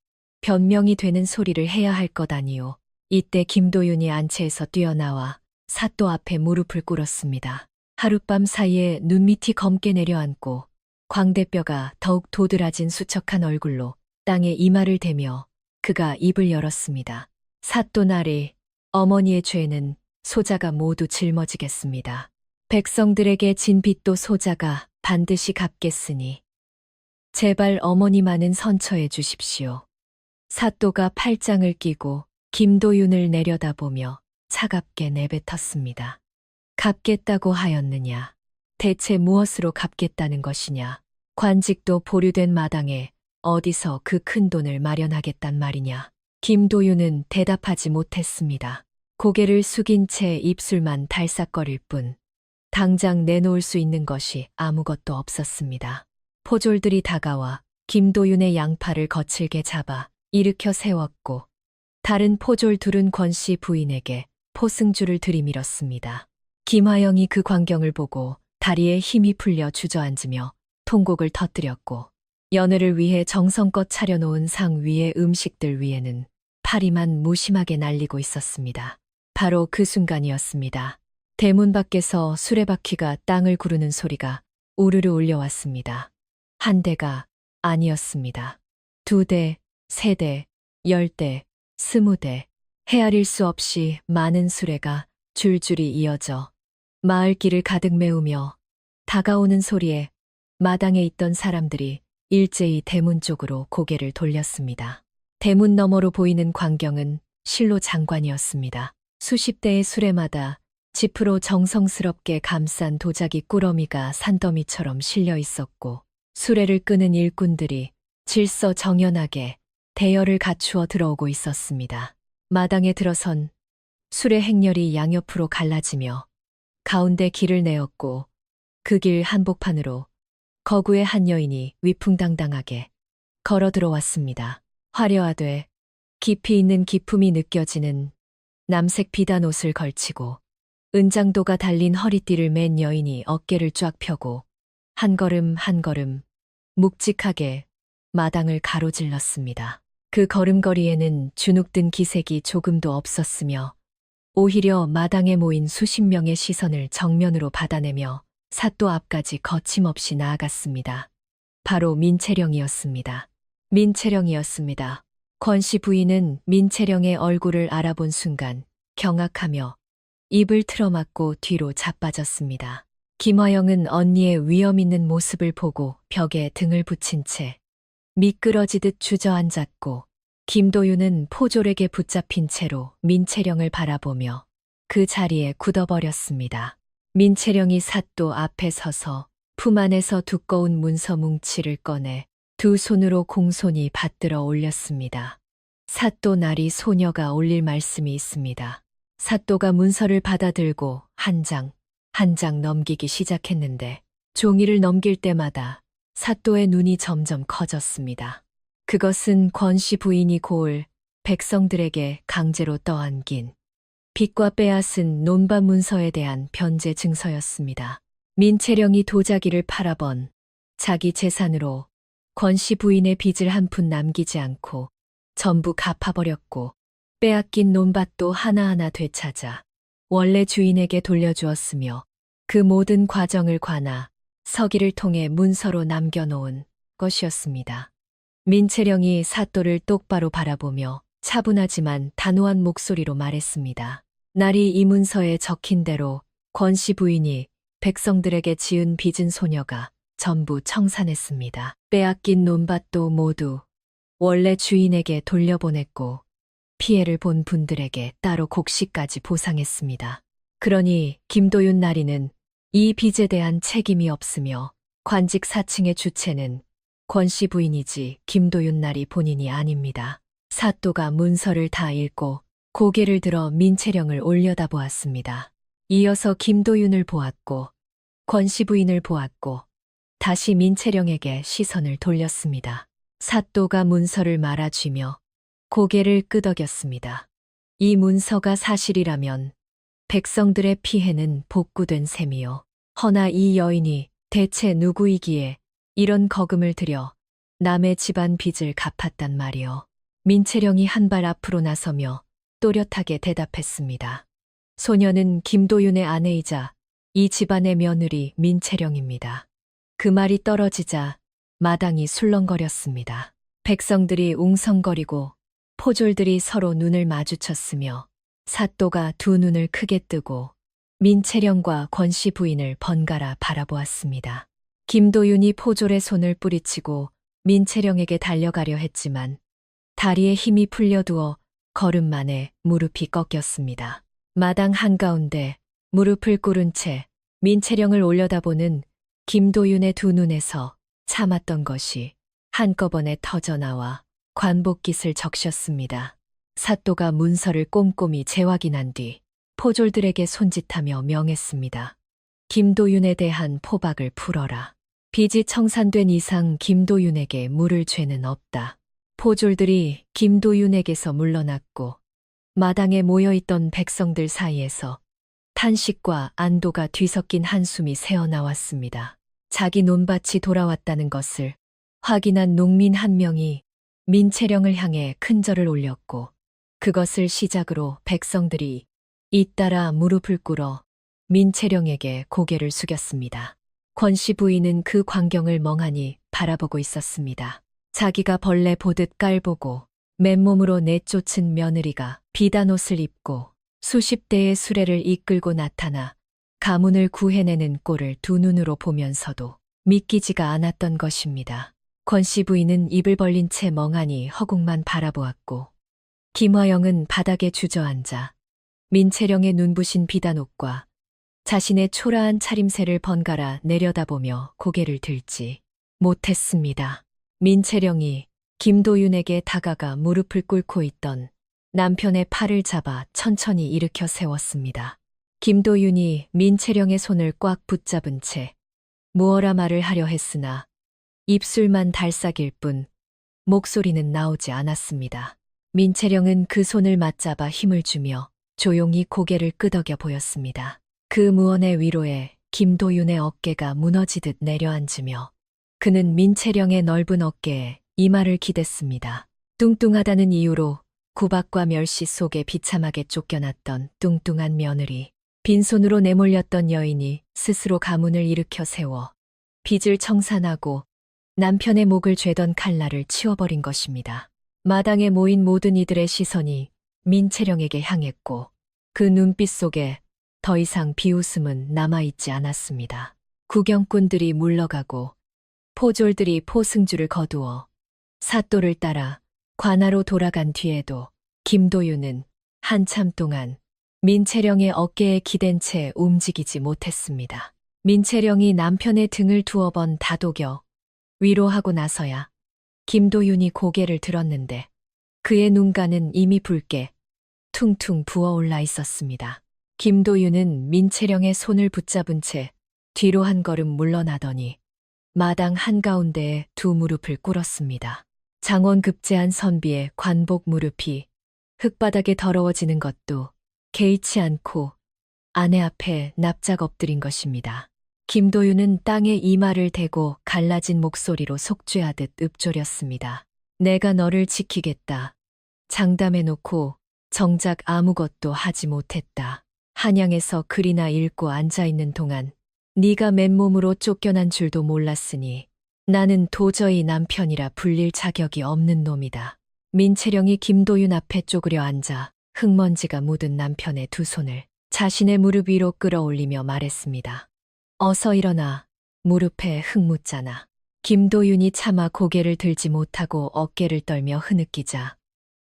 [SPEAKER 1] 변명이 되는 소리를 해야 할 것 아니오. 이때 김도윤이 안채에서 뛰어나와 사또 앞에 무릎을 꿇었습니다. 하룻밤 사이에 눈밑이 검게 내려앉고 광대뼈가 더욱 도드라진 수척한 얼굴로 땅에 이마를 대며 그가 입을 열었습니다. 사또나리, 어머니의 죄는 소자가 모두 짊어지겠습니다. 백성들에게 진 빚도 소자가 반드시 갚겠으니 제발 어머니만은 선처해 주십시오. 사또가 팔짱을 끼고 김도윤을 내려다보며 차갑게 내뱉었습니다. 갚겠다고 하였느냐? 대체 무엇으로 갚겠다는 것이냐? 관직도 보류된 마당에 어디서 그 큰 돈을 마련하겠단 말이냐? 김도윤은 대답하지 못했습니다. 고개를 숙인 채 입술만 달싹거릴 뿐 당장 내놓을 수 있는 것이 아무것도 없었습니다. 포졸들이 다가와 김도윤의 양팔을 거칠게 잡아 일으켜 세웠고 다른 포졸 둘은 권씨 부인에게 포승줄을 들이밀었습니다. 김화영이 그 광경을 보고 다리에 힘이 풀려 주저앉으며 통곡을 터뜨렸고 연애를 위해 정성껏 차려놓은 상 위의 음식들 위에는 파리만 무심하게 날리고 있었습니다. 바로 그 순간이었습니다. 대문 밖에서 수레바퀴가 땅을 구르는 소리가 우르르 올려왔습니다. 한 대가 아니었습니다. 2대, 3대, 10대, 20대, 헤아릴 수 없이 많은 수레가 줄줄이 이어져 마을길을 가득 메우며 다가오는 소리에 마당에 있던 사람들이 일제히 대문 쪽으로 고개를 돌렸습니다. 대문 너머로 보이는 광경은 실로 장관이었습니다. 수십 대의 수레마다 지프로 정성스럽게 감싼 도자기 꾸러미가 산더미처럼 실려 있었고, 수레를 끄는 일꾼들이 질서정연하게 대열을 갖추어 들어오고 있었습니다. 마당에 들어선 수레 행렬이 양옆으로 갈라지며 가운데 길을 내었고, 그 길 한복판으로 거구의 한 여인이 위풍당당하게 걸어 들어왔습니다. 화려하되 깊이 있는 기품이 느껴지는 남색 비단 옷을 걸치고 은장도가 달린 허리띠를 맨 여인이 어깨를 쫙 펴고 한 걸음 한 걸음 묵직하게 마당을 가로질렀습니다. 그 걸음걸이에는 주눅든 기색이 조금도 없었으며 오히려 마당에 모인 수십 명의 시선을 정면으로 받아내며 사또 앞까지 거침없이 나아갔습니다. 바로 민채령이었습니다. 민채령이었습니다. 권씨 부인은 민채령의 얼굴을 알아본 순간 경악하며 입을 틀어막고 뒤로 자빠졌습니다. 김화영은 언니의 위험 있는 모습을 보고 벽에 등을 붙인 채 미끄러지듯 주저앉았고, 김도윤은 포졸에게 붙잡힌 채로 민채령을 바라보며 그 자리에 굳어버렸습니다. 민채령이 사또 앞에 서서 품 안에서 두꺼운 문서 뭉치를 꺼내 두 손으로 공손히 받들어 올렸습니다. 사또 나리 소녀가 올릴 말씀이 있습니다. 사또가 문서를 받아들고 한 장, 한 장 넘기기 시작했는데 종이를 넘길 때마다 사또의 눈이 점점 커졌습니다. 그것은 권씨 부인이 고을 백성들에게 강제로 떠안긴 빚과 빼앗은 논밭 문서에 대한 변제 증서였습니다. 민채령이 도자기를 팔아번 자기 재산으로 권씨 부인의 빚을 한 푼 남기지 않고 전부 갚아버렸고, 빼앗긴 논밭도 하나하나 되찾아 원래 주인에게 돌려주었으며, 그 모든 과정을 관하 서기를 통해 문서로 남겨놓은 것이었습니다. 민채령이 사또를 똑바로 바라보며 차분하지만 단호한 목소리로 말했습니다. 날이 이 문서에 적힌 대로 권씨 부인이 백성들에게 지은 빚은 소녀가 전부 청산했습니다. 빼앗긴 논밭도 모두 원래 주인에게 돌려보냈고, 피해를 본 분들에게 따로 곡식까지 보상했습니다. 그러니 김도윤 나리는 이 빚에 대한 책임이 없으며 관직 사칭의 주체는 권씨 부인이지 김도윤 나리 본인이 아닙니다. 사또가 문서를 다 읽고 고개를 들어 민채령을 올려다보았습니다. 이어서 김도윤을 보았고 권씨 부인을 보았고 다시 민채령에게 시선을 돌렸습니다. 사또가 문서를 말아쥐며 고개를 끄덕였습니다. 이 문서가 사실이라면 백성들의 피해는 복구된 셈이요. 허나 이 여인이 대체 누구이기에 이런 거금을 들여 남의 집안 빚을 갚았단 말이요. 민채령이 한 발 앞으로 나서며 또렷하게 대답했습니다. 소녀는 김도윤의 아내이자 이 집안의 며느리 민채령입니다. 그 말이 떨어지자 마당이 술렁거렸습니다. 백성들이 웅성거리고 포졸들이 서로 눈을 마주쳤으며 사또가 두 눈을 크게 뜨고 민채령과 권씨 부인을 번갈아 바라보았습니다. 김도윤이 포졸의 손을 뿌리치고 민채령에게 달려가려 했지만 다리에 힘이 풀려두어 걸음 만에 무릎이 꺾였습니다. 마당 한가운데 무릎을 꿇은 채 민채령을 올려다보는 김도윤의 두 눈에서 참았던 것이 한꺼번에 터져나와 관복깃을 적셨습니다. 사또가 문서를 꼼꼼히 재확인한 뒤 포졸들에게 손짓하며 명했습니다. 김도윤에 대한 포박을 풀어라. 빚이 청산된 이상 김도윤에게 물을 죄는 없다. 포졸들이 김도윤에게서 물러났고 마당에 모여있던 백성들 사이에서 탄식과 안도가 뒤섞인 한숨이 새어나왔습니다. 자기 논밭이 돌아왔다는 것을 확인한 농민 한 명이 민채령을 향해 큰절을 올렸고, 그것을 시작으로 백성들이 잇따라 무릎을 꿇어 민채령에게 고개를 숙였습니다. 권씨 부인은 그 광경을 멍하니 바라보고 있었습니다. 자기가 벌레 보듯 깔보고 맨몸으로 내쫓은 며느리가 비단 옷을 입고 수십 대의 수레를 이끌고 나타나 가문을 구해내는 꼴을 두 눈으로 보면서도 믿기지가 않았던 것입니다. 권씨 부인은 입을 벌린 채 멍하니 허공만 바라보았고 김화영은 바닥에 주저앉아 민채령의 눈부신 비단옷과 자신의 초라한 차림새를 번갈아 내려다보며 고개를 들지 못했습니다. 민채령이 김도윤에게 다가가 무릎을 꿇고 있던 남편의 팔을 잡아 천천히 일으켜 세웠습니다. 김도윤이 민채령의 손을 꽉 붙잡은 채 무어라 말을 하려 했으나 입술만 달싹일 뿐 목소리는 나오지 않았습니다. 민채령은 그 손을 맞잡아 힘을 주며 조용히 고개를 끄덕여 보였습니다. 그 무언의 위로에 김도윤의 어깨가 무너지듯 내려앉으며 그는 민채령의 넓은 어깨에 이마를 기댔습니다. 뚱뚱하다는 이유로 구박과 멸시 속에 비참하게 쫓겨났던 뚱뚱한 며느리, 빈손으로 내몰렸던 여인이 스스로 가문을 일으켜 세워 빚을 청산하고 남편의 목을 죄던 칼날을 치워버린 것입니다. 마당에 모인 모든 이들의 시선이 민채령에게 향했고 그 눈빛 속에 더 이상 비웃음은 남아있지 않았습니다. 구경꾼들이 물러가고 포졸들이 포승주를 거두어 사또를 따라 관하로 돌아간 뒤에도 김도윤은 한참 동안 민채령의 어깨에 기댄 채 움직이지 못했습니다. 민채령이 남편의 등을 두어 번 다독여 위로하고 나서야 김도윤이 고개를 들었는데 그의 눈가는 이미 붉게 퉁퉁 부어올라 있었습니다. 김도윤은 민채령의 손을 붙잡은 채 뒤로 한 걸음 물러나더니 마당 한가운데에 두 무릎을 꿇었습니다. 장원급제한 선비의 관복 무릎이 흙바닥에 더러워지는 것도 개의치 않고 아내 앞에 납작 엎드린 것입니다. 김도윤은 땅에 이마를 대고 갈라진 목소리로 속죄하듯 읊조렸습니다. 내가 너를 지키겠다. 장담해놓고 정작 아무것도 하지 못했다. 한양에서 글이나 읽고 앉아있는 동안 네가 맨몸으로 쫓겨난 줄도 몰랐으니 나는 도저히 남편이라 불릴 자격이 없는 놈이다. 민채령이 김도윤 앞에 쪼그려 앉아 흙먼지가 묻은 남편의 두 손을 자신의 무릎 위로 끌어올리며 말했습니다. 어서 일어나. 무릎에 흙 묻잖아. 김도윤이 차마 고개를 들지 못하고 어깨를 떨며 흐느끼자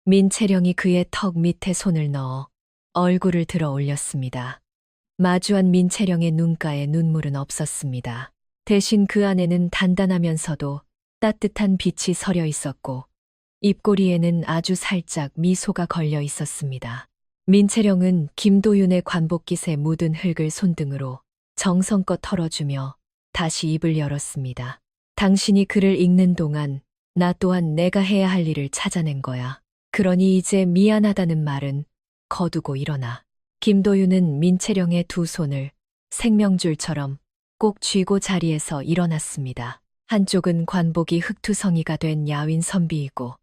[SPEAKER 1] 민채령이 그의 턱 밑에 손을 넣어 얼굴을 들어 올렸습니다. 마주한 민채령의 눈가에 눈물은 없었습니다. 대신 그 안에는 단단하면서도 따뜻한 빛이 서려 있었고 입꼬리에는 아주 살짝 미소가 걸려 있었습니다. 민채령은 김도윤의 관복깃에 묻은 흙을 손등으로 정성껏 털어주며 다시 입을 열었습니다. 당신이 글을 읽는 동안 나 또한 내가 해야 할 일을 찾아낸 거야. 그러니 이제 미안하다는 말은 거두고 일어나. 김도윤은 민채령의 두 손을 생명줄처럼 꼭 쥐고 자리에서 일어났습니다. 한쪽은 관복이 흙투성이가 된 야윈 선비이고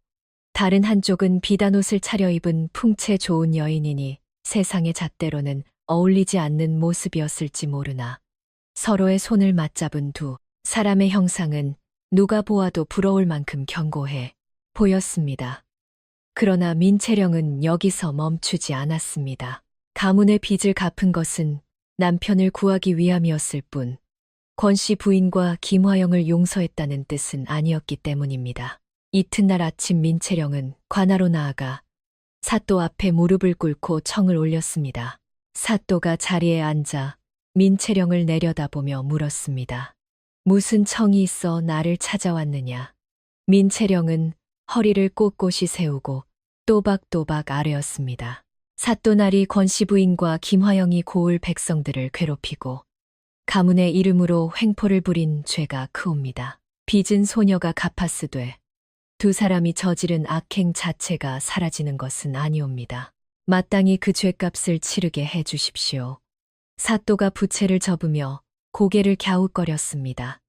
[SPEAKER 1] 다른 한쪽은 비단옷을 차려입은 풍채 좋은 여인이니 세상의 잣대로는 어울리지 않는 모습이었을지 모르나 서로의 손을 맞잡은 두 사람의 형상은 누가 보아도 부러울 만큼 견고해 보였습니다. 그러나 민채령은 여기서 멈추지 않았습니다. 가문의 빚을 갚은 것은 남편을 구하기 위함이었을 뿐 권씨 부인과 김화영을 용서했다는 뜻은 아니었기 때문입니다. 이튿날 아침 민채령은 관하로 나아가 사또 앞에 무릎을 꿇고 청을 올렸습니다. 사또가 자리에 앉아 민채령을 내려다보며 물었습니다. 무슨 청이 있어 나를 찾아왔느냐. 민채령은 허리를 꼿꼿이 세우고 또박또박 아뢰었습니다. 사또날이 권씨 부인과 김화영이 고을 백성들을 괴롭히고 가문의 이름으로 횡포를 부린 죄가 크옵니다. 빚은 소녀가 갚았으되 두 사람이 저지른 악행 자체가 사라지는 것은 아니옵니다. 마땅히 그 죄값을 치르게 해 주십시오. 사또가 부채를 접으며 고개를 갸웃거렸습니다.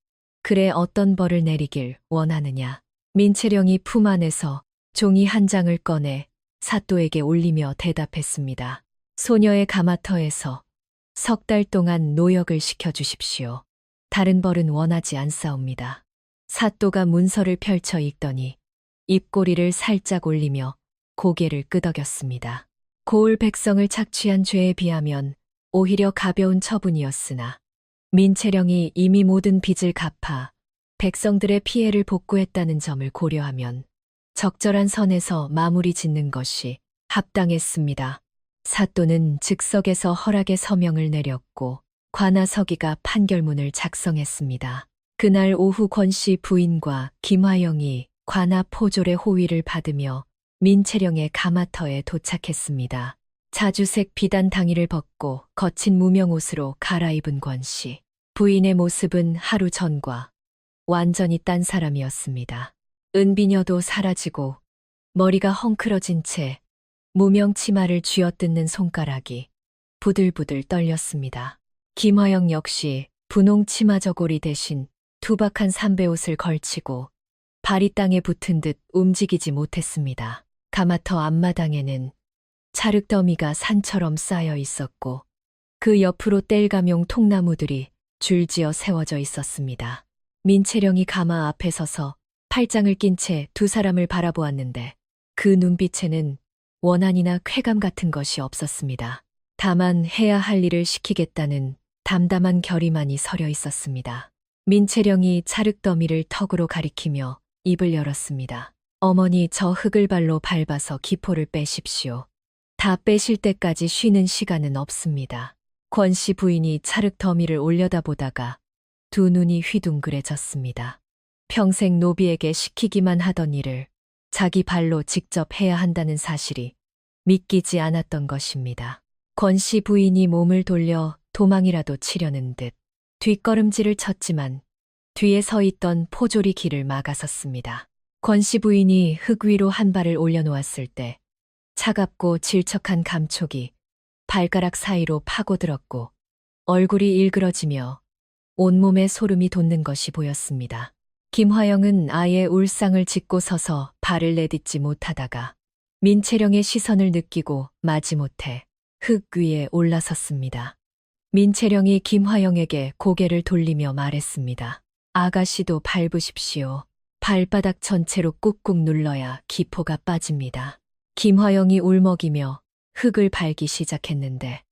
[SPEAKER 1] 그래 어떤 벌을 내리길 원하느냐. 민채령이 품 안에서 종이 한 장을 꺼내 사또에게 올리며 대답했습니다. 소녀의 가마터에서 3달 동안 노역을 시켜주십시오. 다른 벌은 원하지 않사옵니다. 사또가 문서를 펼쳐 읽더니 입꼬리를 살짝 올리며 고개를 끄덕였습니다. 고을 백성을 착취한 죄에 비하면 오히려 가벼운 처분이었으나 민채령이 이미 모든 빚을 갚아 백성들의 피해를 복구했다는 점을 고려하면 적절한 선에서 마무리 짓는 것이 합당했습니다. 사또는 즉석에서 허락의 서명을 내렸고 관아서기가 판결문을 작성했습니다. 그날 오후 권씨 부인과 김화영이 관아 포졸의 호위를 받으며 민채령의 가마터에 도착했습니다. 자주색 비단 당의를 벗고 거친 무명옷으로 갈아입은 권씨. 부인의 모습은 하루 전과 완전히 딴 사람이었습니다. 은비녀도 사라지고 머리가 헝클어진 채 무명 치마를 쥐어뜯는 손가락이 부들부들 떨렸습니다. 김화영 역시 분홍 치마 저고리 대신 투박한 삼배옷을 걸치고 발이 땅에 붙은 듯 움직이지 못했습니다. 가마터 앞마당에는 찰흙더미가 산처럼 쌓여 있었고 그 옆으로 땔감용 통나무들이 줄지어 세워져 있었습니다. 민채령이 가마 앞에 서서 팔짱을 낀 채 두 사람을 바라보았는데 그 눈빛에는 원한이나 쾌감 같은 것이 없었습니다. 다만 해야 할 일을 시키겠다는 담담한 결의만이 서려 있었습니다. 민채령이 찰흙더미를 턱으로 가리키며 입을 열었습니다. 어머니, 저 흙을 발로 밟아서 기포를 빼십시오. 다 빼실 때까지 쉬는 시간은 없습니다. 권씨 부인이 찰흙더미를 올려다보다가 두 눈이 휘둥그레졌습니다. 평생 노비에게 시키기만 하던 일을 자기 발로 직접 해야 한다는 사실이 믿기지 않았던 것입니다. 권씨 부인이 몸을 돌려 도망이라도 치려는 듯 뒷걸음질을 쳤지만 뒤에 서 있던 포졸이 길을 막아섰습니다. 권씨 부인이 흙 위로 한 발을 올려놓았을 때 차갑고 질척한 감촉이 발가락 사이로 파고들었고 얼굴이 일그러지며 온몸에 소름이 돋는 것이 보였습니다. 김화영은 아예 울상을 짚고 서서 발을 내딛지 못하다가 민채령의 시선을 느끼고 마지못해 흙 위에 올라섰습니다. 민채령이 김화영에게 고개를 돌리며 말했습니다. 아가씨도 밟으십시오. 발바닥 전체로 꾹꾹 눌러야 기포가 빠집니다. 김화영이 울먹이며 흙을 밟기 시작했는데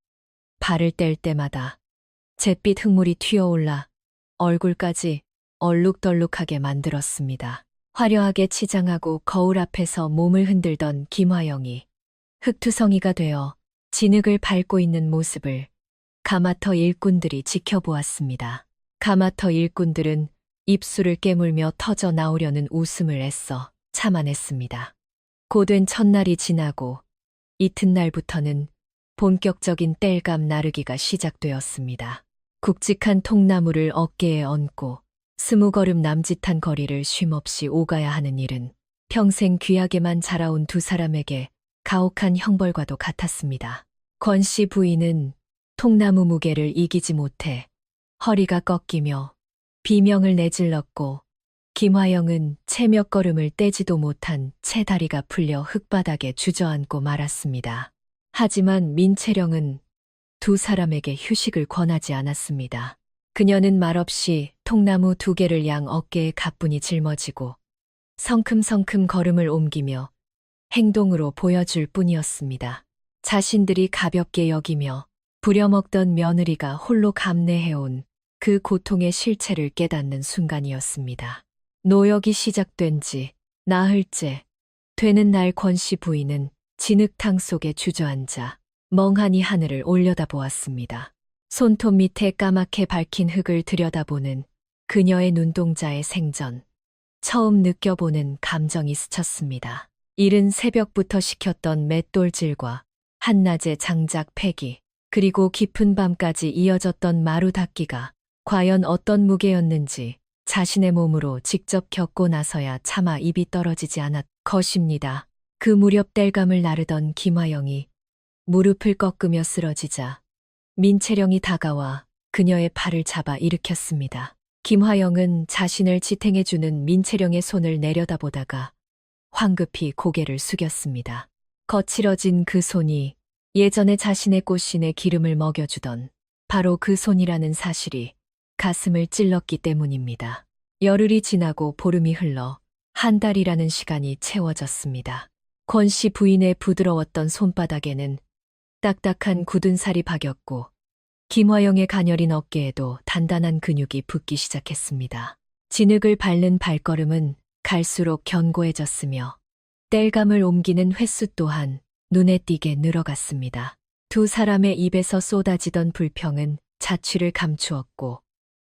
[SPEAKER 1] 발을 뗄 때마다 잿빛 흙물이 튀어올라 얼굴까지 얼룩덜룩하게 만들었습니다. 화려하게 치장하고 거울 앞에서 몸을 흔들던 김화영이 흙투성이가 되어 진흙을 밟고 있는 모습을 가마터 일꾼들이 지켜보았습니다. 가마터 일꾼들은 입술을 깨물며 터져 나오려는 웃음을 애써 참아냈습니다. 고된 첫날이 지나고 이튿날부터는 본격적인 땔감 나르기가 시작되었습니다. 굵직한 통나무를 어깨에 얹고 20걸음 남짓한 거리를 쉼없이 오가야 하는 일은 평생 귀하게만 자라온 두 사람에게 가혹한 형벌과도 같았습니다. 권씨 부인은 통나무 무게를 이기지 못해 허리가 꺾이며 비명을 내질렀고 김화영은 채 몇 걸음을 떼지도 못한 채 다리가 풀려 흙바닥에 주저앉고 말았습니다. 하지만 민채령은 두 사람에게 휴식을 권하지 않았습니다. 그녀는 말없이 통나무 2개를 양 어깨에 가뿐히 짊어지고 성큼성큼 걸음을 옮기며 행동으로 보여줄 뿐이었습니다. 자신들이 가볍게 여기며 부려먹던 며느리가 홀로 감내해온 그 고통의 실체를 깨닫는 순간이었습니다. 노역이 시작된 지 나흘째 되는 날 권씨 부인은 진흙탕 속에 주저앉아 멍하니 하늘을 올려다보았습니다. 손톱 밑에 까맣게 밝힌 흙을 들여다보는 그녀의 눈동자의 생전, 처음 느껴보는 감정이 스쳤습니다. 이른 새벽부터 시켰던 맷돌질과 한낮의 장작 패기, 그리고 깊은 밤까지 이어졌던 마루 닦기가 과연 어떤 무게였는지 자신의 몸으로 직접 겪고 나서야 차마 입이 떨어지지 않았 것입니다. 그 무렵 땔감을 나르던 김화영이 무릎을 꺾으며 쓰러지자 민채령이 다가와 그녀의 팔을 잡아 일으켰습니다. 김화영은 자신을 지탱해주는 민채령의 손을 내려다보다가 황급히 고개를 숙였습니다. 거칠어진 그 손이 예전에 자신의 꽃신에 기름을 먹여주던 바로 그 손이라는 사실이 가슴을 찔렀기 때문입니다. 열흘이 지나고 보름이 흘러 한 달이라는 시간이 채워졌습니다. 권 씨 부인의 부드러웠던 손바닥에는 딱딱한 굳은 살이 박였고 김화영의 가녀린 어깨에도 단단한 근육이 붙기 시작했습니다. 진흙을 밟는 발걸음은 갈수록 견고해졌으며 땔감을 옮기는 횟수 또한 눈에 띄게 늘어갔습니다. 두 사람의 입에서 쏟아지던 불평은 자취를 감추었고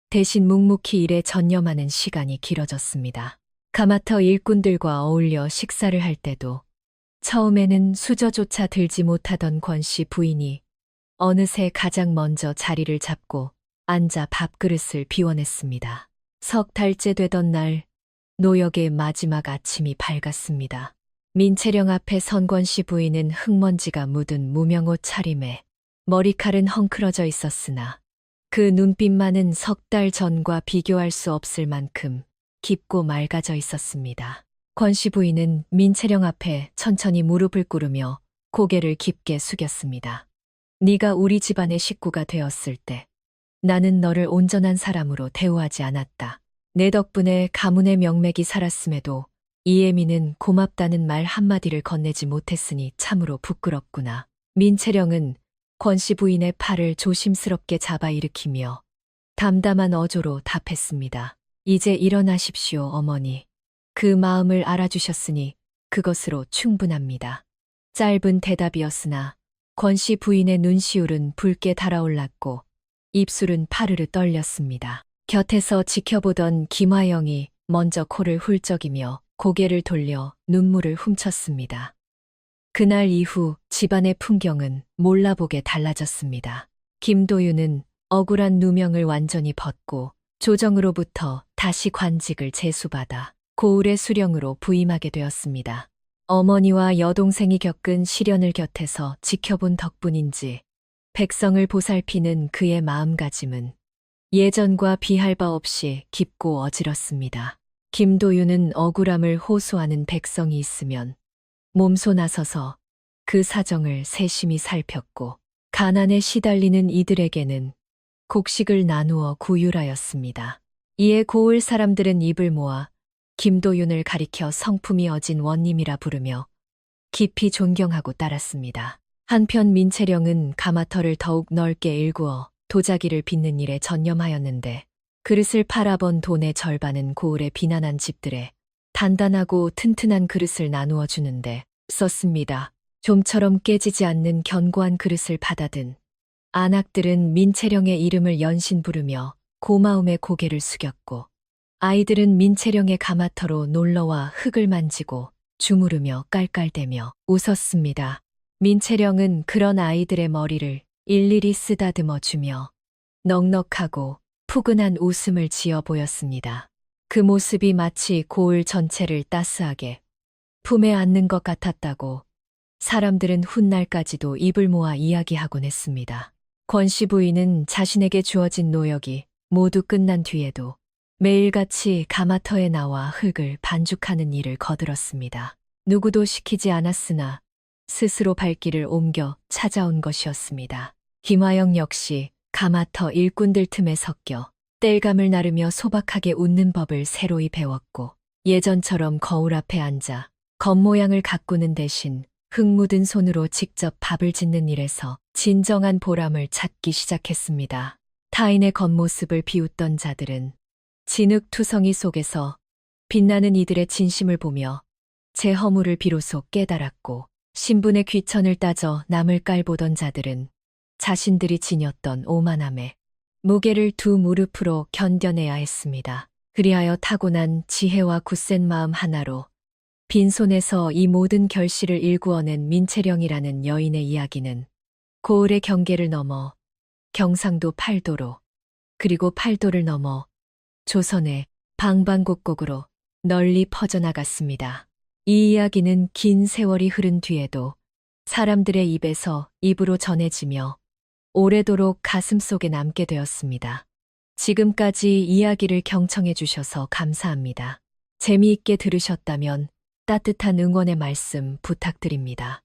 [SPEAKER 1] 대신 묵묵히 일에 전념하는 시간이 길어졌습니다. 가마터 일꾼들과 어울려 식사를 할 때도 처음에는 수저조차 들지 못하던 권 씨 부인이 어느새 가장 먼저 자리를 잡고 앉아 밥그릇을 비워냈습니다. 석 달째 되던 날 노역의 마지막 아침이 밝았습니다. 민채령 앞에 선 권 씨 부인은 흙먼지가 묻은 무명옷 차림에 머리칼은 헝클어져 있었으나 그 눈빛만은 석 달 전과 비교할 수 없을 만큼 깊고 맑아져 있었습니다. 권 씨 부인은 민채령 앞에 천천히 무릎을 꿇으며 고개를 깊게 숙였습니다. 네가 우리 집안의 식구가 되었을 때 나는 너를 온전한 사람으로 대우하지 않았다. 내 덕분에 가문의 명맥이 살았음에도 이예미는 고맙다는 말 한마디를 건네지 못했으니 참으로 부끄럽구나. 민채령은 권 씨 부인의 팔을 조심스럽게 잡아 일으키며 담담한 어조로 답했습니다. 이제 일어나십시오, 어머니. 그 마음을 알아주셨으니 그것으로 충분합니다. 짧은 대답이었으나 권 씨 부인의 눈시울은 붉게 달아올랐고 입술은 파르르 떨렸습니다. 곁에서 지켜보던 김화영이 먼저 코를 훌쩍이며 고개를 돌려 눈물을 훔쳤습니다. 그날 이후 집안의 풍경은 몰라보게 달라졌습니다. 김도윤은 억울한 누명을 완전히 벗고 조정으로부터 다시 관직을 제수받아 고을의 수령으로 부임하게 되었습니다. 어머니와 여동생이 겪은 시련을 곁에서 지켜본 덕분인지 백성을 보살피는 그의 마음가짐은 예전과 비할 바 없이 깊고 어지럽습니다. 김도윤은 억울함을 호소하는 백성이 있으면 몸소 나서서 그 사정을 세심히 살폈고 가난에 시달리는 이들에게는 곡식을 나누어 구휼하였습니다. 이에 고을 사람들은 입을 모아 김도윤을 가리켜 성품이 어진 원님이라 부르며 깊이 존경하고 따랐습니다. 한편 민채령은 가마터를 더욱 넓게 일구어 도자기를 빚는 일에 전념하였는데 그릇을 팔아본 돈의 절반은 고을의 비난한 집들에 단단하고 튼튼한 그릇을 나누어 주는데 썼습니다. 좀처럼 깨지지 않는 견고한 그릇을 받아든 안악들은 민채령의 이름을 연신 부르며 고마움에 고개를 숙였고 아이들은 민채령의 가마터로 놀러와 흙을 만지고 주무르며 깔깔대며 웃었습니다. 민채령은 그런 아이들의 머리를 일일이 쓰다듬어 주며 넉넉하고 푸근한 웃음을 지어 보였습니다. 그 모습이 마치 고을 전체를 따스하게 품에 안는 것 같았다고 사람들은 훗날까지도 입을 모아 이야기하곤 했습니다. 권 씨 부인은 자신에게 주어진 노역이 모두 끝난 뒤에도 매일같이 가마터에 나와 흙을 반죽하는 일을 거들었습니다. 누구도 시키지 않았으나 스스로 발길을 옮겨 찾아온 것이었습니다. 김화영 역시 가마터 일꾼들 틈에 섞여 땔감을 나르며 소박하게 웃는 법을 새로이 배웠고 예전처럼 거울 앞에 앉아 겉모양을 가꾸는 대신 흙 묻은 손으로 직접 밥을 짓는 일에서 진정한 보람을 찾기 시작했습니다. 타인의 겉모습을 비웃던 자들은 진흙투성이 속에서 빛나는 이들의 진심을 보며 제 허물을 비로소 깨달았고 신분의 귀천을 따져 남을 깔보던 자들은 자신들이 지녔던 오만함에 무게를 두 무릎으로 견뎌내야 했습니다. 그리하여 타고난 지혜와 굳센 마음 하나로 빈손에서 이 모든 결실을 일구어낸 민채령이라는 여인의 이야기는 고을의 경계를 넘어 경상도 팔도로 그리고 팔도를 넘어 조선의 방방곡곡으로 널리 퍼져나갔습니다. 이 이야기는 긴 세월이 흐른 뒤에도 사람들의 입에서 입으로 전해지며 오래도록 가슴속에 남게 되었습니다. 지금까지 이야기를 경청해 주셔서 감사합니다. 재미있게 들으셨다면 따뜻한 응원의 말씀 부탁드립니다.